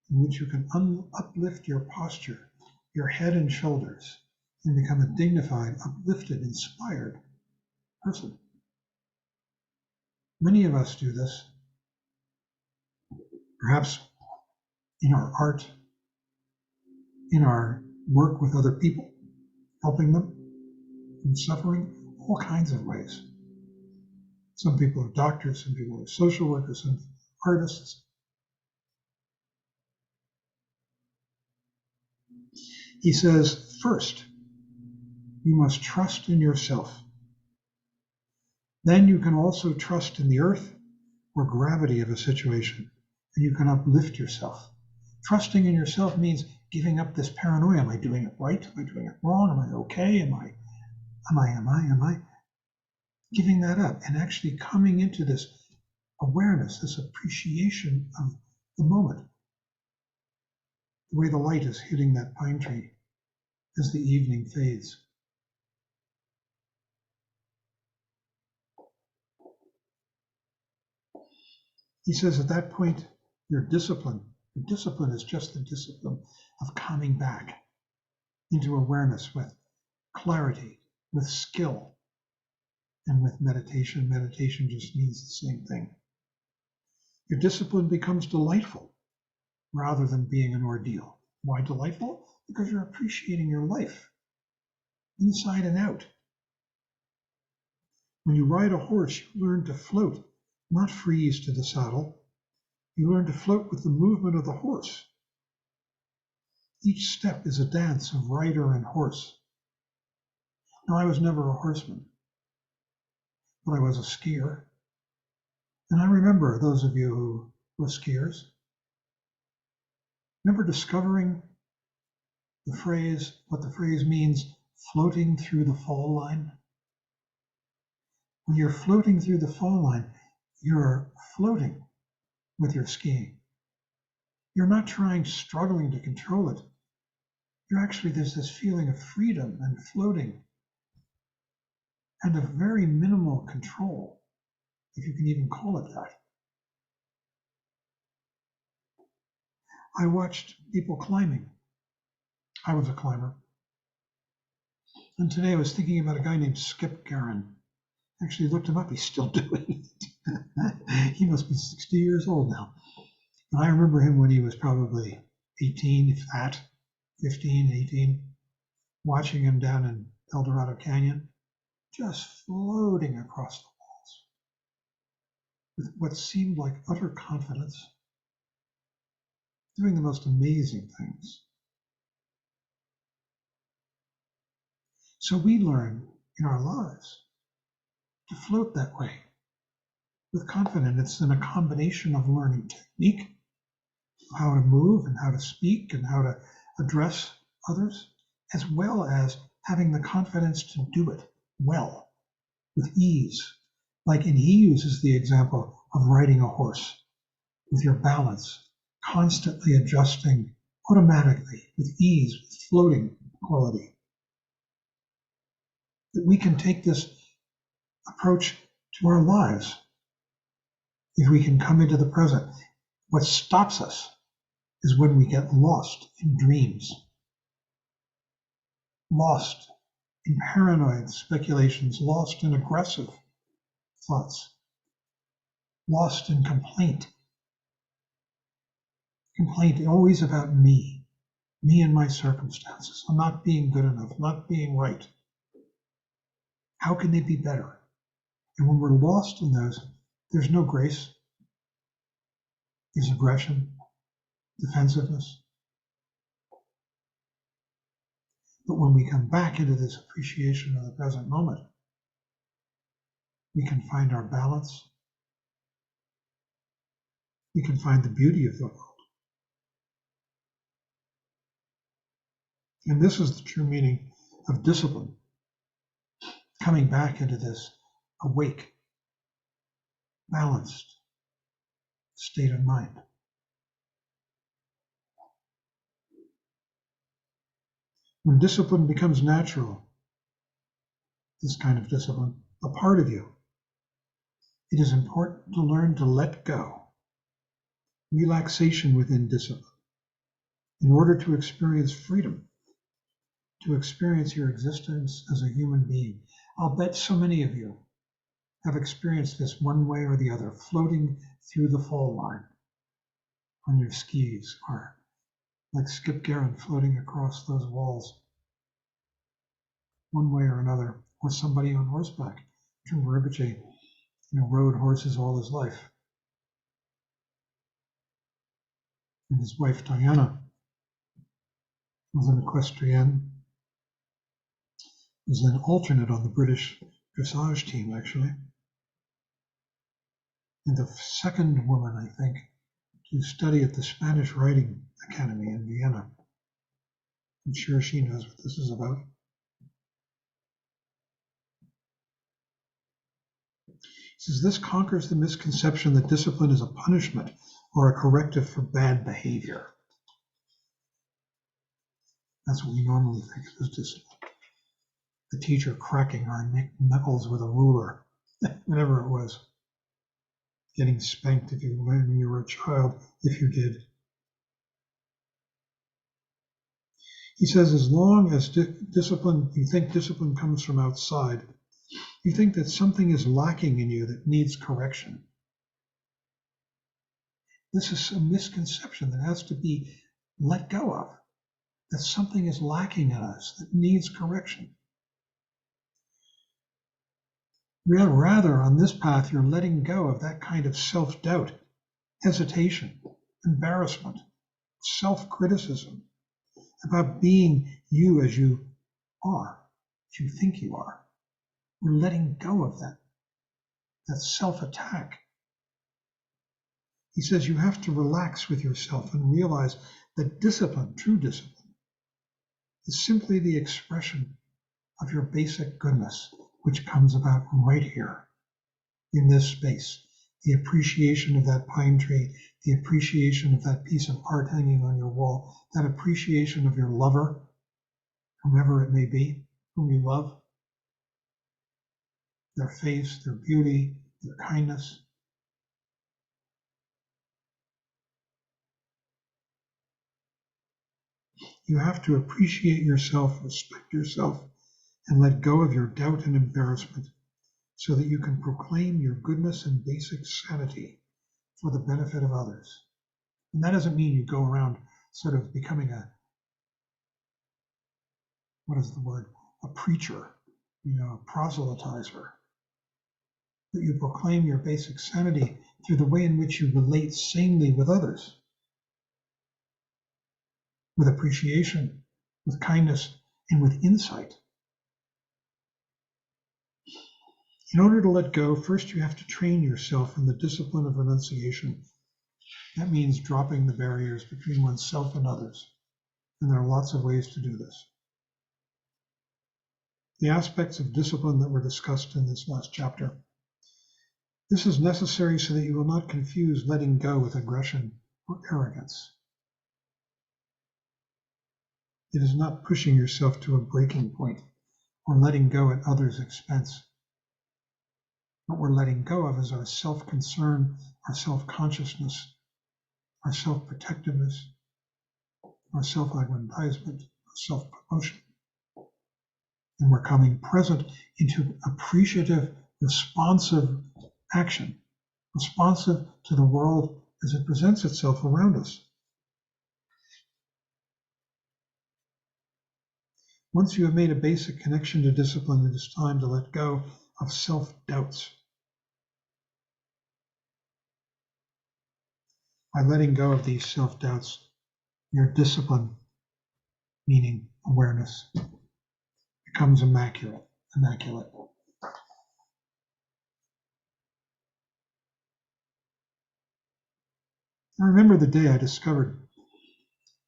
in which you can uplift your posture, your head and shoulders, and become a dignified, uplifted, inspired person. Many of us do this, perhaps in our art, in our work with other people, helping them in suffering, all kinds of ways. Some people are doctors, some people are social workers, some artists. He says, first, you must trust in yourself. Then you can also trust in the earth or gravity of a situation, and you can uplift yourself. Trusting in yourself means giving up this paranoia. Am I doing it right? Am I doing it wrong? Am I okay? Am I? Giving that up and actually coming into this awareness, this appreciation of the moment. The way the light is hitting that pine tree as the evening fades. He says at that point, your discipline is just the discipline of coming back into awareness with clarity, with skill, and with meditation. Meditation just means the same thing. Your discipline becomes delightful rather than being an ordeal. Why delightful? Because you're appreciating your life inside and out. When you ride a horse, you learn to float, not freeze to the saddle. You learn to float with the movement of the horse. Each step is a dance of rider and horse. Now, I was never a horseman, but I was a skier. And I remember those of you who were skiers. Remember discovering what the phrase means, floating through the fall line? When you're floating through the fall line, you're floating with your skiing. You're not struggling to control it. There's this feeling of freedom and floating and of very minimal control, if you can even call it that. I watched people climbing. I was a climber. And today I was thinking about a guy named Skip Garron. Actually looked him up. He's still doing it. He must be 60 years old now. And I remember him when he was probably 18, if that, 15, 18, watching him down in El Dorado Canyon, just floating across the walls with what seemed like utter confidence, doing the most amazing things. So we learn in our lives to float that way with confidence in a combination of learning technique, how to move and how to speak and how to address others, as well as having the confidence to do it well, with ease. Like, and he uses the example of riding a horse with your balance, constantly adjusting automatically with ease, with floating quality. That we can take this approach to our lives if we can come into the present. What stops us is when we get lost in dreams, lost in paranoid speculations, lost in aggressive thoughts, lost in complaint. Complaint always about me and my circumstances. I'm not being good enough, not being right. How can they be better? And when we're lost in those, there's no grace. There's aggression, defensiveness. But when we come back into this appreciation of the present moment, we can find our balance. We can find the beauty of the world. And this is the true meaning of discipline, coming back into this awake, balanced state of mind. When discipline becomes natural, this kind of discipline, a part of you, it is important to learn to let go, relaxation within discipline, in order to experience freedom, to experience your existence as a human being. I'll bet so many of you have experienced this one way or the other, floating through the fall line on your skis, or like Skip Garron floating across those walls, one way or another, or somebody on horseback. Trungpa Rinpoche, rode horses all his life. And his wife Diana was an equestrienne, was an alternate on the British dressage team, actually. And the second woman, I think, to study at the Spanish Riding Academy in Vienna. I'm sure she knows what this is about. He says, this conquers the misconception that discipline is a punishment or a corrective for bad behavior. That's what we normally think of as discipline. The teacher cracking our knuckles with a ruler, whatever it was. Getting spanked when you were a child, if you did. He says, as long as discipline, you think discipline comes from outside, you think that something is lacking in you that needs correction. This is a misconception that has to be let go of, that something is lacking in us that needs correction. Rather, on this path, you're letting go of that kind of self-doubt, hesitation, embarrassment, self-criticism about being you as you are, as you think you are. We're letting go of that self-attack. He says you have to relax with yourself and realize that discipline, true discipline, is simply the expression of your basic goodness, which comes about right here in this space. The appreciation of that pine tree, the appreciation of that piece of art hanging on your wall, that appreciation of your lover, whomever it may be, whom you love, their face, their beauty, their kindness. You have to appreciate yourself, respect yourself, and let go of your doubt and embarrassment so that you can proclaim your goodness and basic sanity for the benefit of others. And that doesn't mean you go around sort of becoming a preacher, a proselytizer. But you proclaim your basic sanity through the way in which you relate sanely with others, with appreciation, with kindness, and with insight. In order to let go, first you have to train yourself in the discipline of renunciation. That means dropping the barriers between oneself and others. And there are lots of ways to do this. The aspects of discipline that were discussed in this last chapter. This is necessary so that you will not confuse letting go with aggression or arrogance. It is not pushing yourself to a breaking point or letting go at others' expense. What we're letting go of is our self-concern, our self-consciousness, our self-protectiveness, our self-aggrandizement, our self-promotion. And we're coming present into appreciative, responsive action, responsive to the world as it presents itself around us. Once you have made a basic connection to discipline, it is time to let go of self-doubts. By letting go of these self-doubts, your discipline, meaning awareness, becomes immaculate. I remember the day I discovered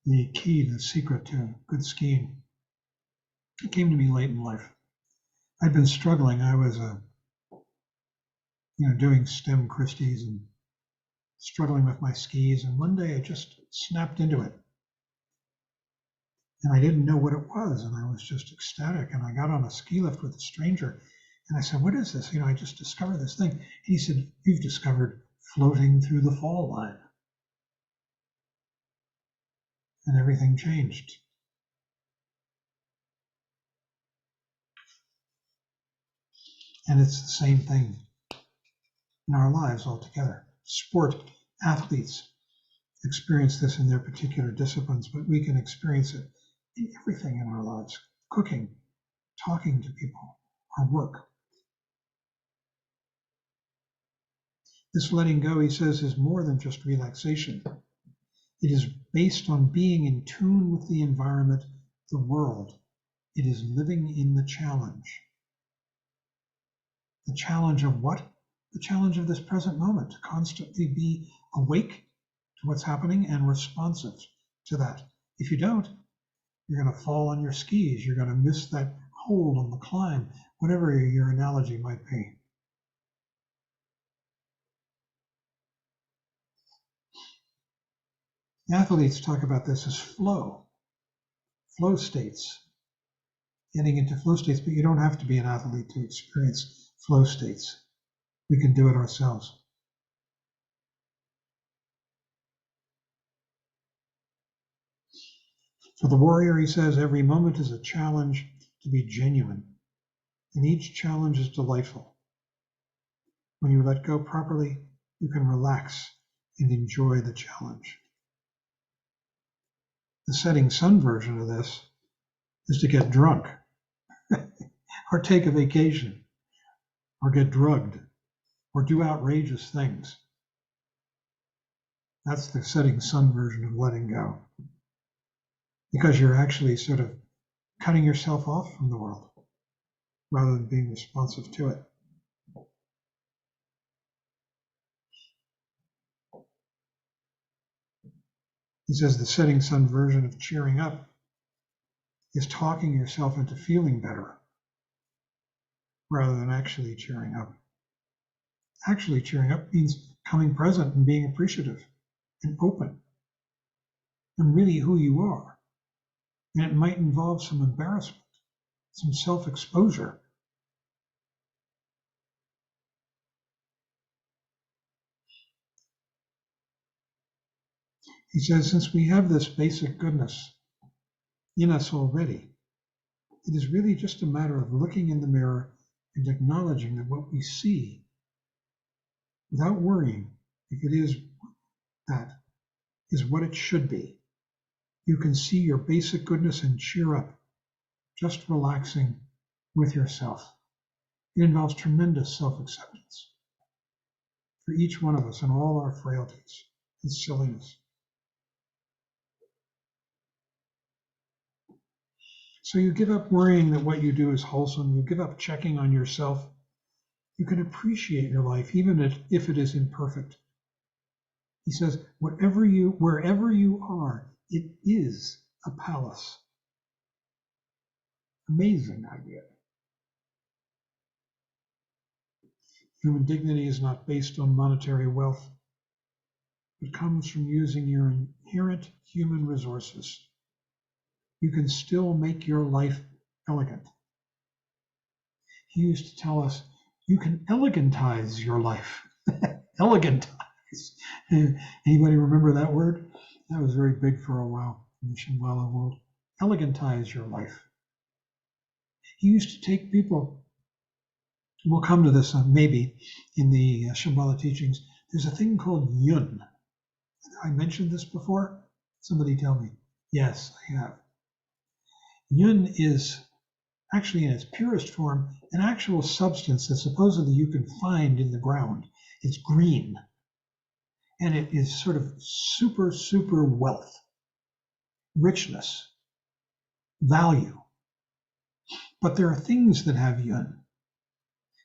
the key, the secret to good skiing. It came to me late in life. I'd been struggling. I was, doing stem Christies and struggling with my skis. And one day I just snapped into it. And I didn't know what it was. And I was just ecstatic. And I got on a ski lift with a stranger. And I said, "What is this? I just discovered this thing." And he said, "You've discovered floating through the fall line." And everything changed. And it's the same thing in our lives altogether. Sport athletes experience this in their particular disciplines, but we can experience it in everything in our lives. Cooking, talking to people, our work. This letting go, he says, is more than just relaxation. It is based on being in tune with the environment, the world. It is living in the challenge. The challenge of what? The challenge of this present moment, to constantly be awake to what's happening and responsive to that. If you don't, you're going to fall on your skis. You're going to miss that hold on the climb, whatever your analogy might be. Athletes talk about this as flow states, getting into flow states, but you don't have to be an athlete to experience flow states. We can do it ourselves. For the warrior, he says, every moment is a challenge to be genuine, and each challenge is delightful. When you let go properly, you can relax and enjoy the challenge. The setting sun version of this is to get drunk, or take a vacation, or get drugged, or do outrageous things. That's the setting sun version of letting go. Because you're actually sort of cutting yourself off from the world rather than being responsive to it. He says the setting sun version of cheering up is talking yourself into feeling better rather than actually cheering up. Actually cheering up means coming present and being appreciative and open and really who you are. And it might involve some embarrassment, some self-exposure. He says, since we have this basic goodness, in us already. It is really just a matter of looking in the mirror and acknowledging that what we see, without worrying if it is that, is what it should be. You can see your basic goodness and cheer up, just relaxing with yourself. It involves tremendous self-acceptance for each one of us and all our frailties and silliness. So you give up worrying that what you do is wholesome. You give up checking on yourself. You can appreciate your life, even if it is imperfect. He says, wherever you are, it is a palace. Amazing idea. Human dignity is not based on monetary wealth. It comes from using your inherent human resources. You can still make your life elegant. He used to tell us, you can elegantize your life. Elegantize. Anybody remember that word? That was very big for a while in the Shambhala world. Elegantize your life. He used to take people, we'll come to this maybe in the Shambhala teachings, there's a thing called yun. I mentioned this before? Somebody tell me. Yes, I have. Yun is actually in its purest form an actual substance that supposedly you can find in the ground. It's green. And it is sort of super, super wealth, richness, value. But there are things that have yun.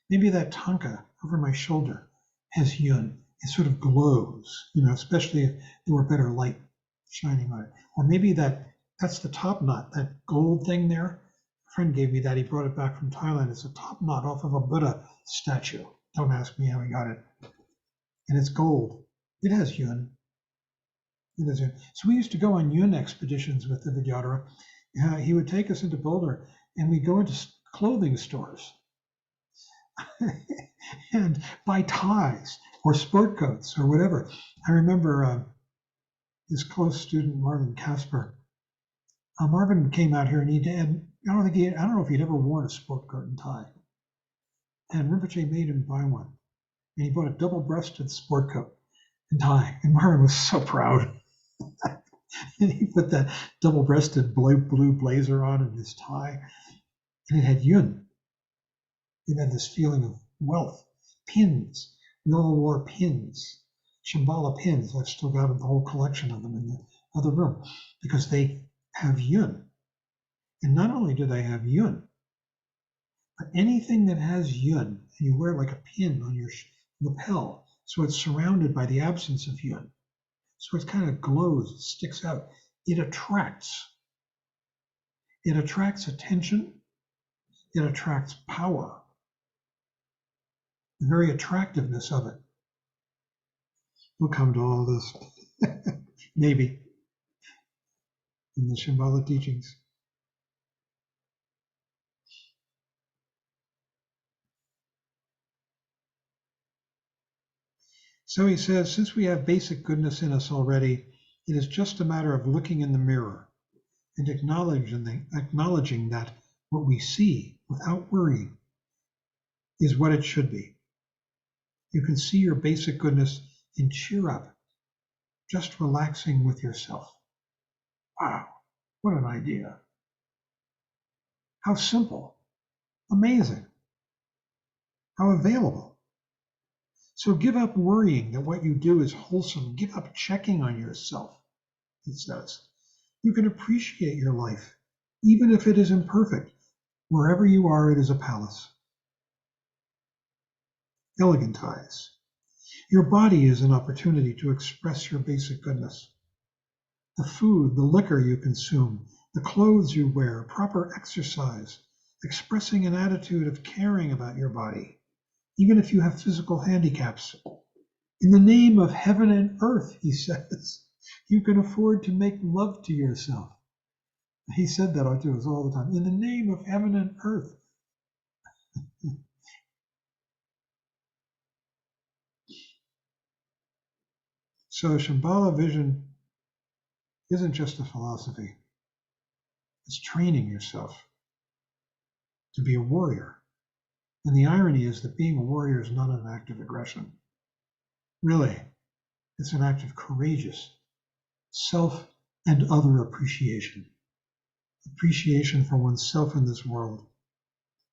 Maybe that tanka over my shoulder has yun. It sort of glows, especially if there were better light shining on it. Or maybe that's the top knot, that gold thing there. A friend gave me that. He brought it back from Thailand. It's a top knot off of a Buddha statue. Don't ask me how he got it. And it's gold. It has yun. It has yun. So we used to go on yun expeditions with the Vidyadhara. He would take us into Boulder, and we'd go into clothing stores and buy ties or sport coats or whatever. I remember his close student, Marvin Casper. Marvin came out here and he did, I don't know if he'd ever worn a sport coat and tie. And Rinpoche made him buy one. And he bought a double-breasted sport coat and tie. And Marvin was so proud. And he put that double-breasted blue blazer on and his tie. And it had yun. It had this feeling of wealth. Pins. We all wore pins. Shambhala pins. I've still got the whole collection of them in the other room because they have yun. And not only do they have yun, but anything that has yun, and you wear like a pin on your lapel, so it's surrounded by the absence of yun. So it kind of glows, it sticks out. It attracts. It attracts attention. It attracts power. The very attractiveness of it. We'll come to all this, maybe, in the Shambhala teachings. So he says, since we have basic goodness in us already, it is just a matter of looking in the mirror and acknowledging that what we see without worrying is what it should be. You can see your basic goodness and cheer up, just relaxing with yourself. Wow, what an idea. How simple, amazing, how available. So give up worrying that what you do is wholesome. Give up checking on yourself, he says. You can appreciate your life, even if it is imperfect. Wherever you are, it is a palace. Elegantize. Your body is an opportunity to express your basic goodness. The food, the liquor you consume, the clothes you wear, proper exercise, expressing an attitude of caring about your body, even if you have physical handicaps. In the name of heaven and earth, he says, you can afford to make love to yourself. He said that to us all the time. In the name of heaven and earth. So Shambhala vision isn't just a philosophy. It's training yourself to be a warrior. And the irony is that being a warrior is not an act of aggression. Really, it's an act of courageous self and other appreciation. Appreciation for oneself in this world.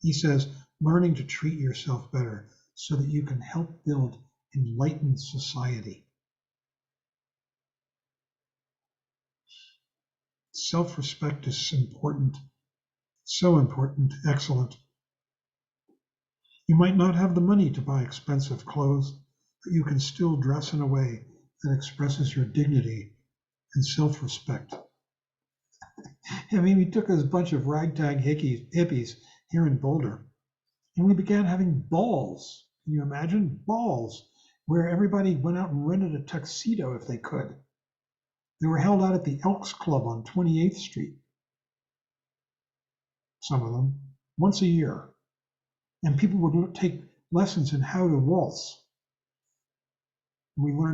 He says, learning to treat yourself better so that you can help build enlightened society. Self-respect is important, so important, excellent. You might not have the money to buy expensive clothes, but you can still dress in a way that expresses your dignity and self-respect. I mean, we took this bunch of ragtag hippies here in Boulder, and we began having balls. Can you imagine? Balls, where everybody went out and rented a tuxedo if they could. They were held out at the Elks Club on 28th Street, some of them, once a year. And people would take lessons in how to waltz.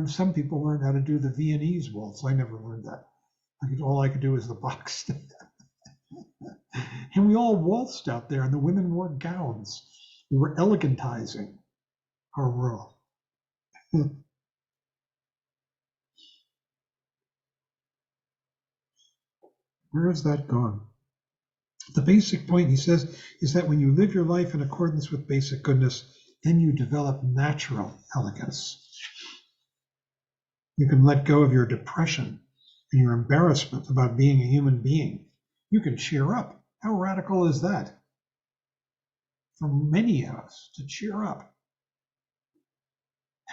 Some people learned how to do the Viennese waltz. I never learned that. All I could do was the box step. And we all waltzed out there, and the women wore gowns. We were elegantizing our world. Where has that gone? The basic point, he says, is that when you live your life in accordance with basic goodness, then you develop natural elegance. You can let go of your depression and your embarrassment about being a human being. You can cheer up. How radical is that? For many of us to cheer up.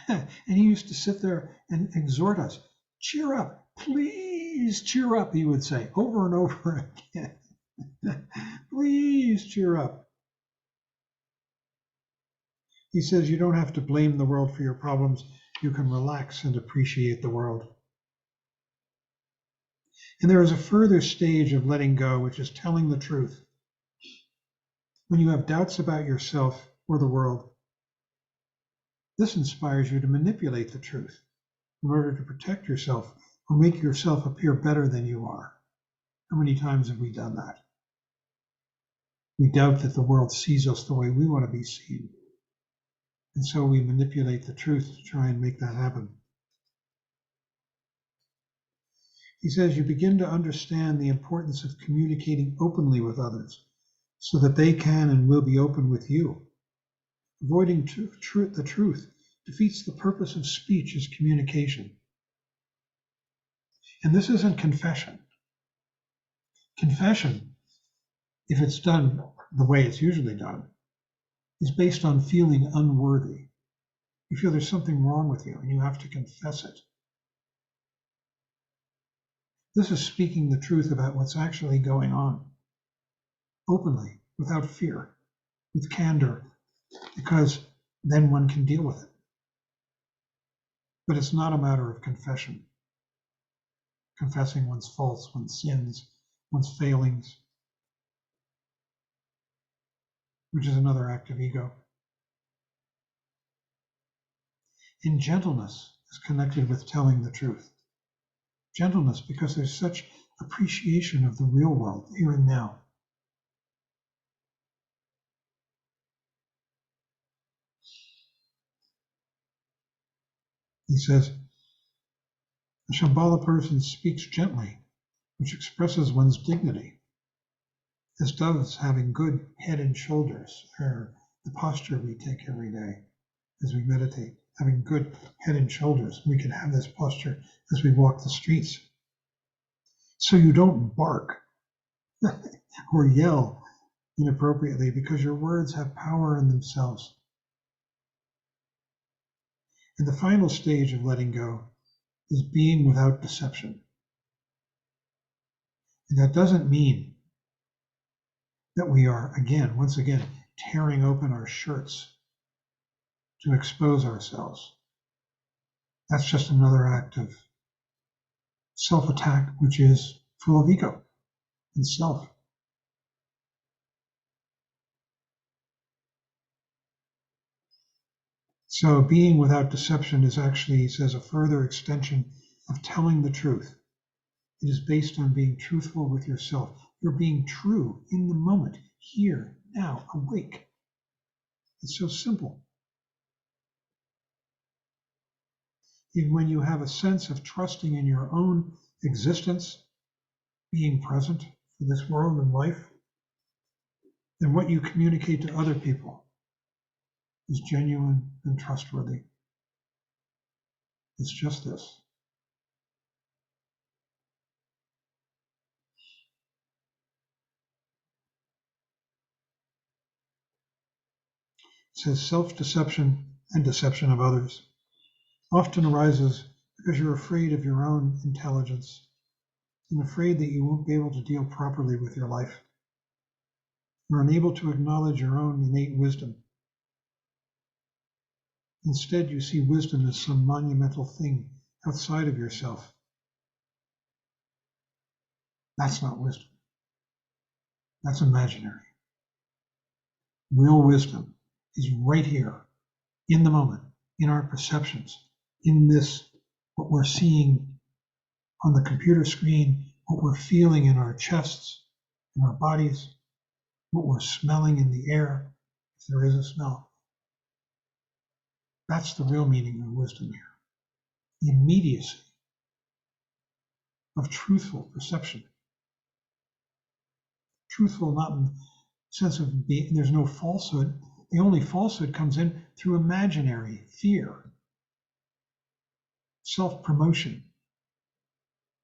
And he used to sit there and exhort us, cheer up, please cheer up, he would say over and over again. Please cheer up. He says you don't have to blame the world for your problems. You can relax and appreciate the world. And there is a further stage of letting go, which is telling the truth. When you have doubts about yourself or the world, this inspires you to manipulate the truth in order to protect yourself or make yourself appear better than you are. How many times have we done that? We doubt that the world sees us the way we want to be seen. And so we manipulate the truth to try and make that happen. He says you begin to understand the importance of communicating openly with others so that they can and will be open with you. Avoiding the truth defeats the purpose of speech as communication. And this isn't confession. Confession, if it's done the way it's usually done, is based on feeling unworthy. You feel there's something wrong with you and you have to confess it. This is speaking the truth about what's actually going on, openly, without fear, with candor, because then one can deal with it. But it's not a matter of confession. Confessing one's faults, one's sins, one's failings, which is another act of ego. And gentleness is connected with telling the truth. Gentleness, because there's such appreciation of the real world here and now. He says, the Shambhala person speaks gently, which expresses one's dignity, as does having good head and shoulders, or the posture we take every day as we meditate. Having good head and shoulders, we can have this posture as we walk the streets. So you don't bark or yell inappropriately, because your words have power in themselves. And the final stage of letting go is being without deception. And that doesn't mean that we are, once again, tearing open our shirts to expose ourselves. That's just another act of self-attack, which is full of ego and self. So being without deception is actually, he says, a further extension of telling the truth. It is based on being truthful with yourself, You're being true in the moment, here, now, awake. It's so simple. Even when you have a sense of trusting in your own existence, being present for this world and life, then what you communicate to other people is genuine and trustworthy. It's just this. It says self-deception and deception of others often arises because you're afraid of your own intelligence and afraid that you won't be able to deal properly with your life. You're unable to acknowledge your own innate wisdom. Instead, you see wisdom as some monumental thing outside of yourself. That's not wisdom. That's imaginary. Real wisdom is right here, in the moment, in our perceptions, in this, what we're seeing on the computer screen, what we're feeling in our chests, in our bodies, what we're smelling in the air, if there is a smell. That's the real meaning of wisdom here. The immediacy of truthful perception. Truthful not in the sense of being, there's no falsehood. The only falsehood comes in through imaginary fear, self-promotion.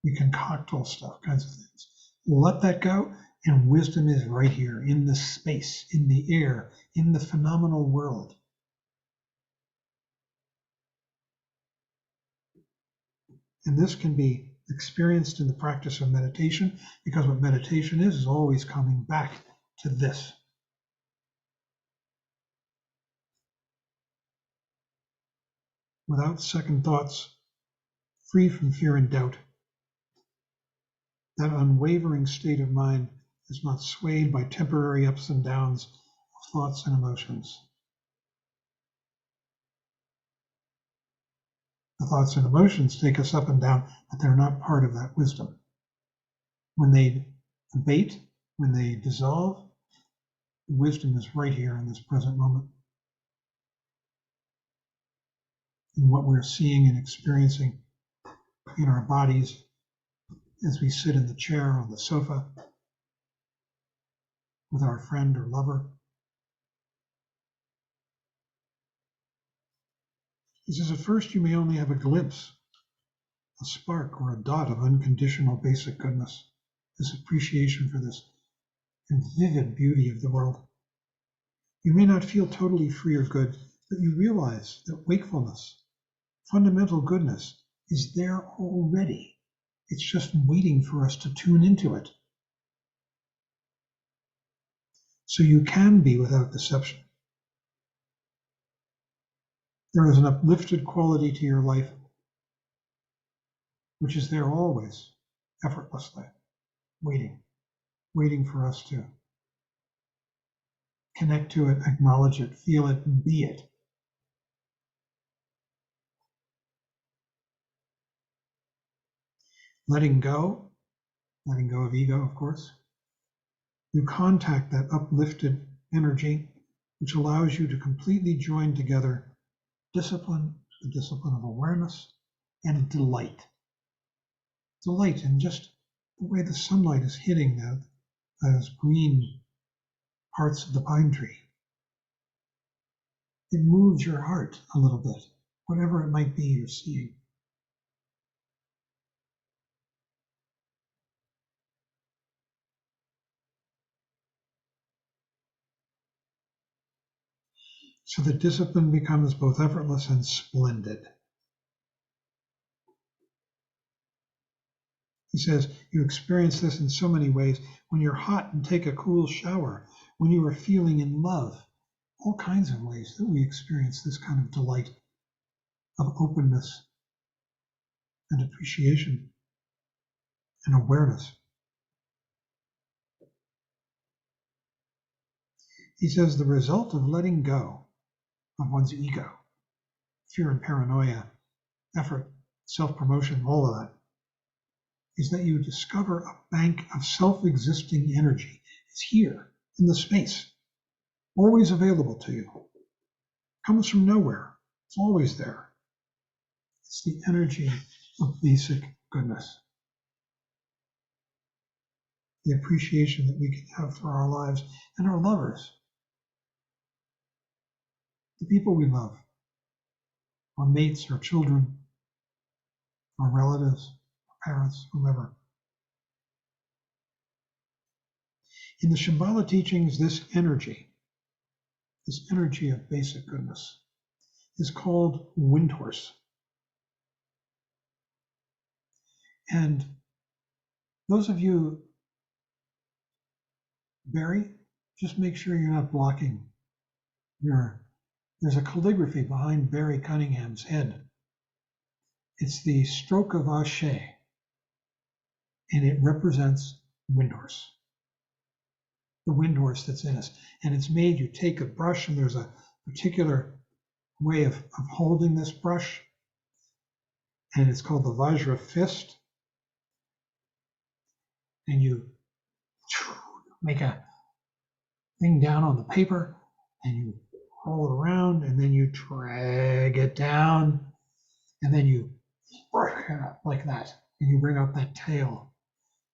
We concoct all stuff, kinds of things. Let that go, and wisdom is right here in the space, in the air, in the phenomenal world. And this can be experienced in the practice of meditation, because what meditation is always coming back to this. Without second thoughts, free from fear and doubt. That unwavering state of mind is not swayed by temporary ups and downs of thoughts and emotions. The thoughts and emotions take us up and down, but they're not part of that wisdom. When they abate, when they dissolve, the wisdom is right here in this present moment. In what we're seeing and experiencing in our bodies as we sit in the chair on the sofa with our friend or lover. He says, at first you may only have a glimpse, a spark or a dot of unconditional basic goodness, this appreciation for this and vivid beauty of the world. You may not feel totally free or good, but you realize that wakefulness, fundamental goodness, is there already. It's just waiting for us to tune into it. So you can be without deception. There is an uplifted quality to your life, which is there always, effortlessly, waiting for us to connect to it, acknowledge it, feel it, and be it. Letting go of ego, of course. You contact that uplifted energy, which allows you to completely join together discipline, the discipline of awareness, and delight. Delight in just the way the sunlight is hitting those green parts of the pine tree. It moves your heart a little bit, whatever it might be you're seeing. So the discipline becomes both effortless and splendid. He says, you experience this in so many ways. When you're hot and take a cool shower, when you are feeling in love, all kinds of ways that we experience this kind of delight of openness and appreciation and awareness. He says the result of letting go of one's ego, fear and paranoia, effort, self-promotion, all of that, is that you discover a bank of self-existing energy. It's here in the space, always available to you. Comes from nowhere. It's always there. It's the energy of basic goodness. The appreciation that we can have for our lives and our lovers, the people we love, our mates, our children, our relatives, our parents, whomever. In the Shambhala teachings, this energy of basic goodness, is called wind horse. And those of you, Barry, just make sure you're not blocking there's a calligraphy behind Barry Cunningham's head. It's the stroke of Ashe, and it represents wind horse. The wind horse that's in us. And it's made, you take a brush, and there's a particular way of holding this brush, and it's called the Vajra fist. And you make a thing down on the paper, and you roll it around, and then you drag it down, and then you work it up like that, and you bring out that tail.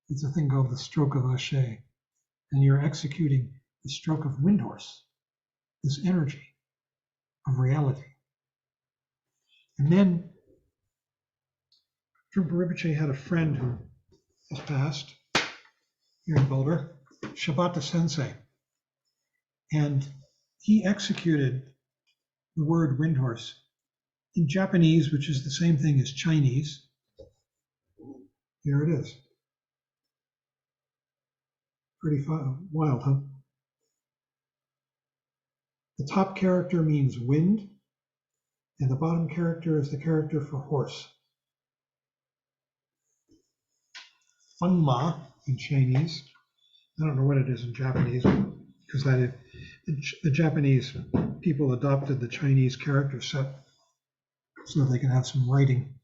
It's a thing called the stroke of Ashe, and you're executing the stroke of wind horse, this energy of reality. And then Trungpa Rinpoche had a friend who has passed here in Boulder, Shibata Sensei, and he executed the word wind horse in Japanese, which is the same thing as Chinese. Here it is. Pretty wild, huh? The top character means wind, and the bottom character is the character for horse. Fengma in Chinese. I don't know what it is in Japanese, because the Japanese people adopted the Chinese character set so they can have some writing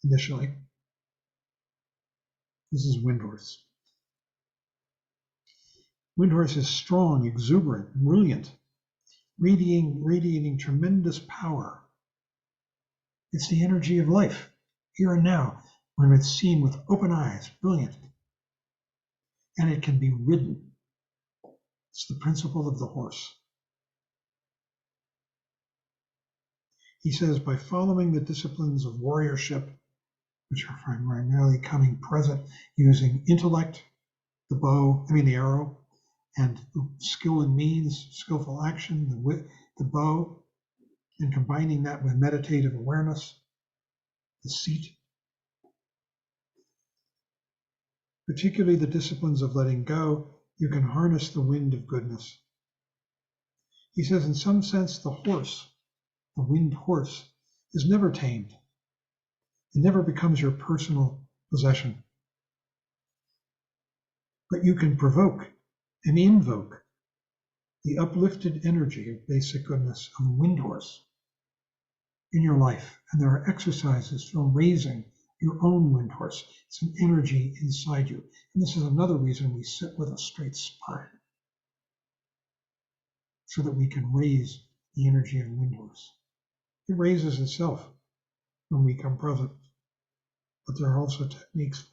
initially. This is wind horse. Wind horse is strong, exuberant, brilliant, radiating tremendous power. It's the energy of life, here and now, when it's seen with open eyes, brilliant. And it can be ridden. It's the principle of the horse. He says, by following the disciplines of warriorship, which are primarily coming present using intellect, the arrow, and skill and means, skillful action, the bow, and combining that with meditative awareness, the seat, particularly the disciplines of letting go, you can harness the wind of goodness. He says, in some sense, the wind horse, is never tamed. It never becomes your personal possession. But you can provoke and invoke the uplifted energy of basic goodness of wind horse in your life. And there are exercises for raising your own wind horse. It's an energy inside you. And this is another reason we sit with a straight spine, so that we can raise the energy of wind horse. It raises itself when we come present, but there are also techniques for it.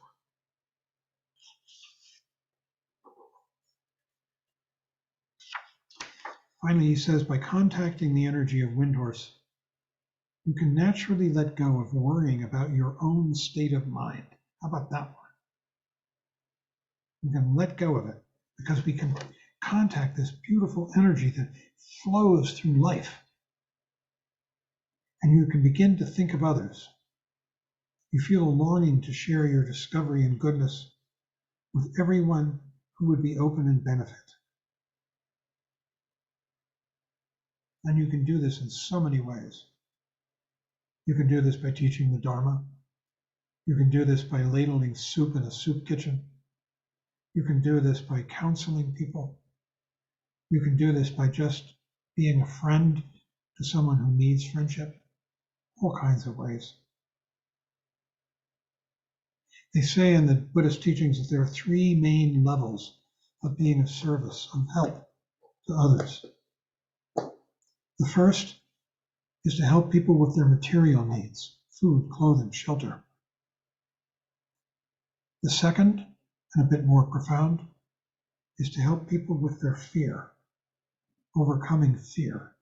Finally, he says, by contacting the energy of wind horse, you can naturally let go of worrying about your own state of mind. How about that one? We can let go of it because we can contact this beautiful energy that flows through life. And you can begin to think of others. You feel a longing to share your discovery and goodness with everyone who would be open and benefit. And you can do this in so many ways. You can do this by teaching the Dharma. You can do this by ladling soup in a soup kitchen. You can do this by counseling people. You can do this by just being a friend to someone who needs friendship. All kinds of ways. They say in the Buddhist teachings that there are three main levels of being of service, of help to others. The first is to help people with their material needs, food, clothing, shelter. The second, and a bit more profound, is to help people with their fear, overcoming fear,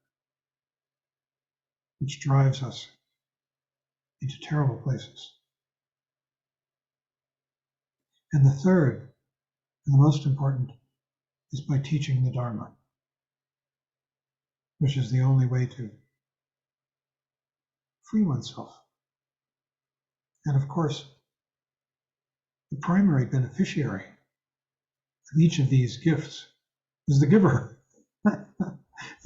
which drives us into terrible places. And the third, and the most important, is by teaching the Dharma, which is the only way to free oneself. And of course, the primary beneficiary of each of these gifts is the giver.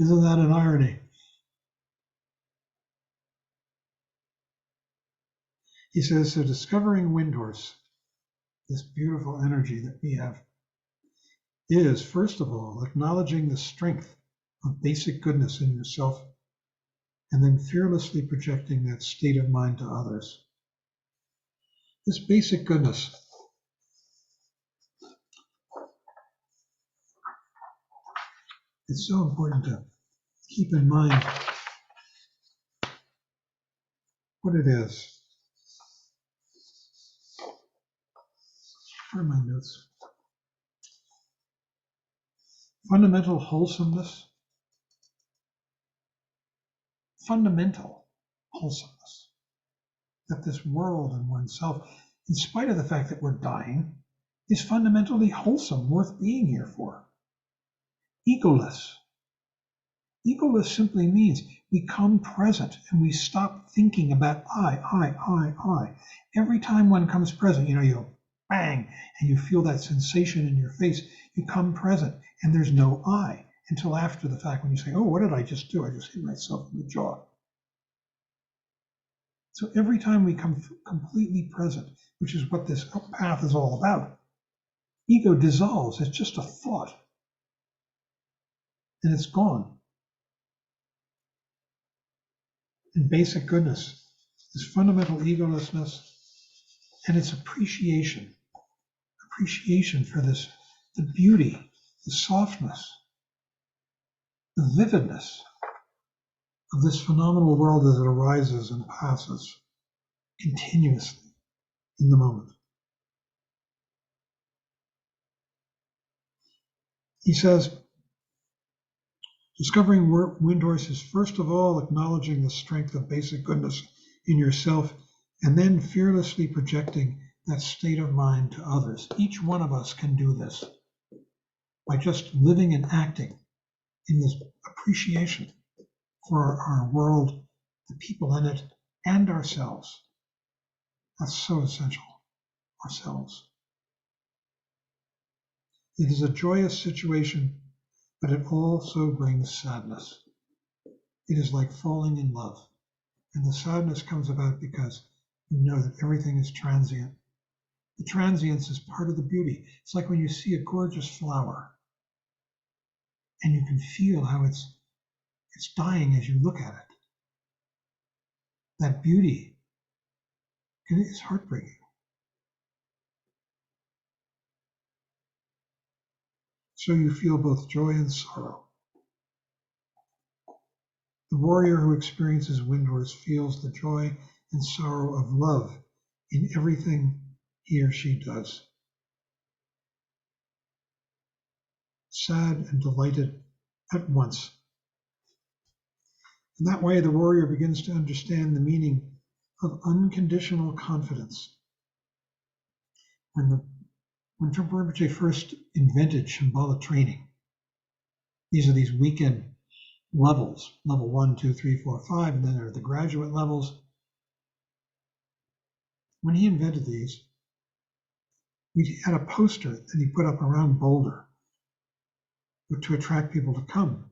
Isn't that an irony? He says, so discovering Windhorse, this beautiful energy that we have, is, first of all, acknowledging the strength of basic goodness in yourself, and then fearlessly projecting that state of mind to others. This basic goodness is so important to keep in mind what it is. Where are my notes? Fundamental wholesomeness. Fundamental wholesomeness. That this world and oneself, in spite of the fact that we're dying, is fundamentally wholesome, worth being here for. Egoless. Egoless simply means we come present and we stop thinking about I. Every time one comes present, you go bang, and you feel that sensation in your face. You come present and there's no I until after the fact when you say, oh, what did I just do? I just hit myself in the jaw. So every time we come completely present, which is what this path is all about, ego dissolves. It's just a thought. And it's gone. And basic goodness is fundamental egolessness, and it's appreciation for this, the beauty, the softness, the vividness of this phenomenal world as it arises and passes continuously in the moment. He says, discovering Windhorse is first of all acknowledging the strength of basic goodness in yourself, and then fearlessly projecting that state of mind to others. Each one of us can do this by just living and acting in this appreciation for our world, the people in it, and ourselves. That's so essential, ourselves. It is a joyous situation, but it also brings sadness. It is like falling in love. And the sadness comes about because you know that everything is transient. The transience is part of the beauty. It's like when you see a gorgeous flower and you can feel how it's dying as you look at it. That beauty is heartbreaking. So you feel both joy and sorrow. The warrior who experiences Windhorse feels the joy and sorrow of love in everything he or she does. Sad and delighted at once. In that way, the warrior begins to understand the meaning of unconditional confidence. When Trungpa Rinpoche first invented Shambhala training, these are these weekend levels, level 1, 2, 3, 4, 5, and then there are the graduate levels. When he invented these, we had a poster that he put up around Boulder to attract people to come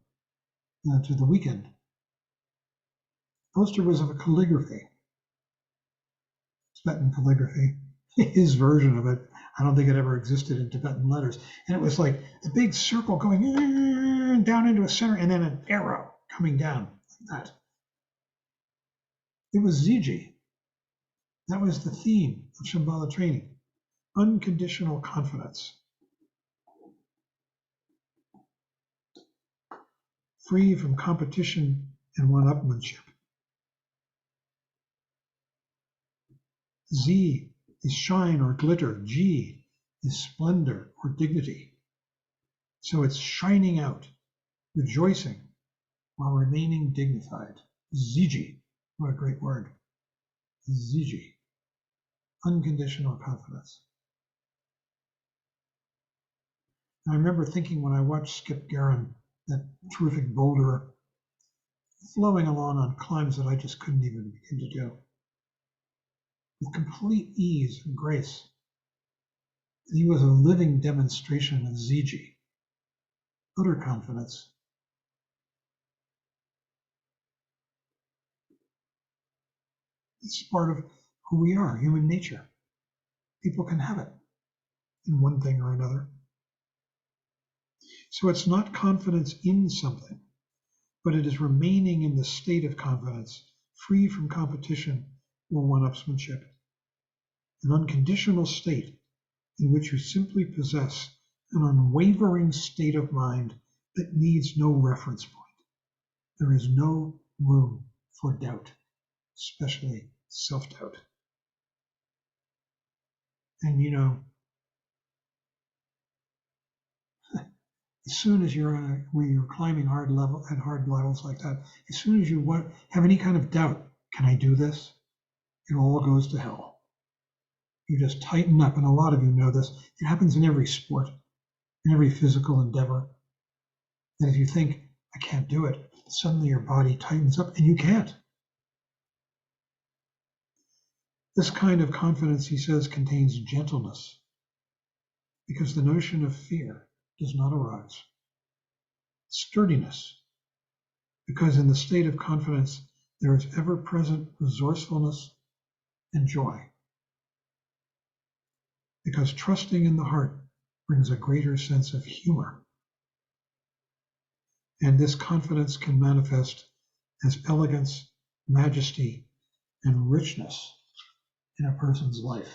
to the weekend. The poster was of a calligraphy, Tibetan calligraphy, his version of it. I don't think it ever existed in Tibetan letters. And it was like a big circle going down into a center and then an arrow coming down like that. It was Ziji. That was the theme of Shambhala training. unconditional confidence, free from competition and one-upmanship. Z is shine or glitter. G is splendor or dignity. So it's shining out, rejoicing while remaining dignified. Ziji, what a great word. Ziji, unconditional confidence. I remember thinking when I watched Skip Guerin, that terrific boulderer, flowing along on climbs that I just couldn't even begin to do, with complete ease and grace. He was a living demonstration of Ziji, utter confidence. It's part of who we are, human nature. People can have it in one thing or another. So it's not confidence in something, but it is remaining in the state of confidence, free from competition or one-upsmanship, an unconditional state in which you simply possess an unwavering state of mind that needs no reference point. There is no room for doubt, especially self-doubt. And you know, as soon as when you're climbing hard levels like that, as soon as you have any kind of doubt, can I do this? It all goes to hell. You just tighten up, and a lot of you know this. It happens in every sport, in every physical endeavor. That if you think, I can't do it, suddenly your body tightens up and you can't. This kind of confidence, he says, contains gentleness, because the notion of fear does not arise. Sturdiness, because in the state of confidence, there is ever-present resourcefulness and joy. Because trusting in the heart brings a greater sense of humor. And this confidence can manifest as elegance, majesty, and richness in a person's life.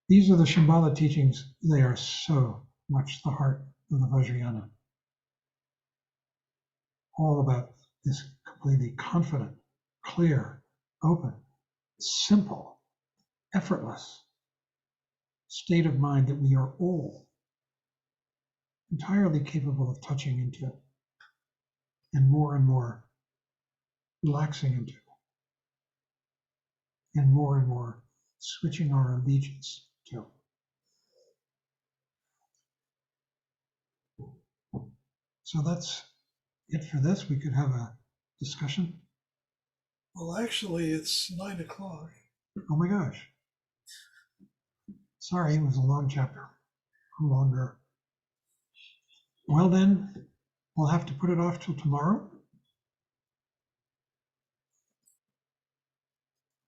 These are the Shambhala teachings. They are so much the heart of the Vajrayana. All about this completely confident, clear, open, simple, effortless state of mind that we are all entirely capable of touching into and more relaxing into and more switching our allegiance to. So that's it for this. We could have a discussion. Well, actually, it's 9 o'clock. Oh my gosh. Sorry, it was a long chapter. Longer. Well then, we'll have to put it off till tomorrow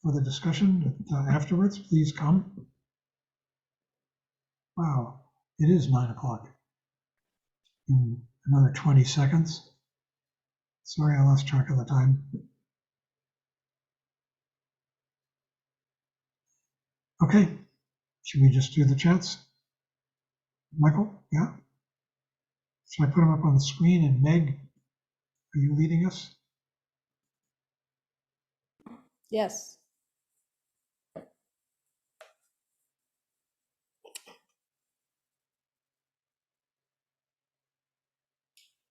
for the discussion afterwards. Please come. Wow, it is 9 o'clock. In another 20 seconds. Sorry, I lost track of the time. Okay, should we just do the chats? Michael, yeah? Should I put them up on the screen? And Meg, are you leading us? Yes.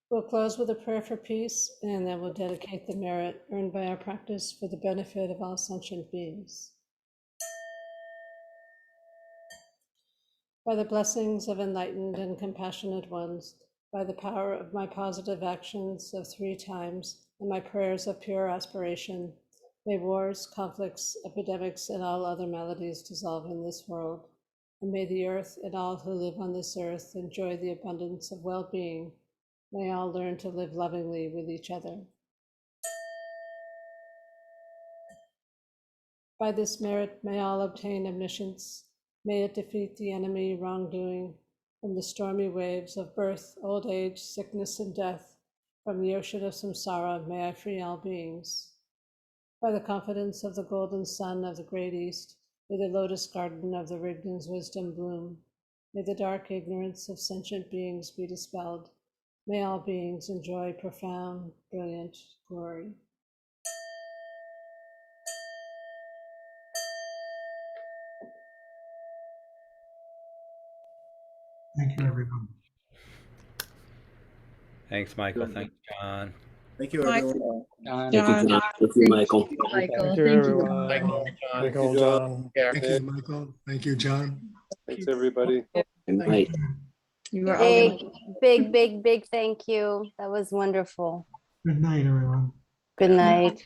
We'll close with a prayer for peace, and then we'll dedicate the merit earned by our practice for the benefit of all sentient beings. By the blessings of enlightened and compassionate ones, by the power of my positive actions of 3 times and my prayers of pure aspiration, may wars, conflicts, epidemics, and all other maladies dissolve in this world, and may the earth and all who live on this earth enjoy the abundance of well-being. May all learn to live lovingly with each other. By this merit, may all obtain omniscience. May it defeat the enemy wrongdoing. From the stormy waves of birth, old age, sickness, and death, from the ocean of samsara, may I free all beings. By the confidence of the golden sun of the great East, May the lotus garden of the Rigden's wisdom bloom. May the dark ignorance of sentient beings be dispelled. May all beings enjoy profound, brilliant glory. Thank you, everyone. Thanks, Michael. Thanks, John. Thank you, everyone. John. Thank you, John. Thank you, Michael. Michael. Thank you, everyone. Michael, John. Thank you, Michael. Thank you, John. Thanks, everybody. Good night. You were all Big thank you. That was wonderful. Good night, everyone. Good night.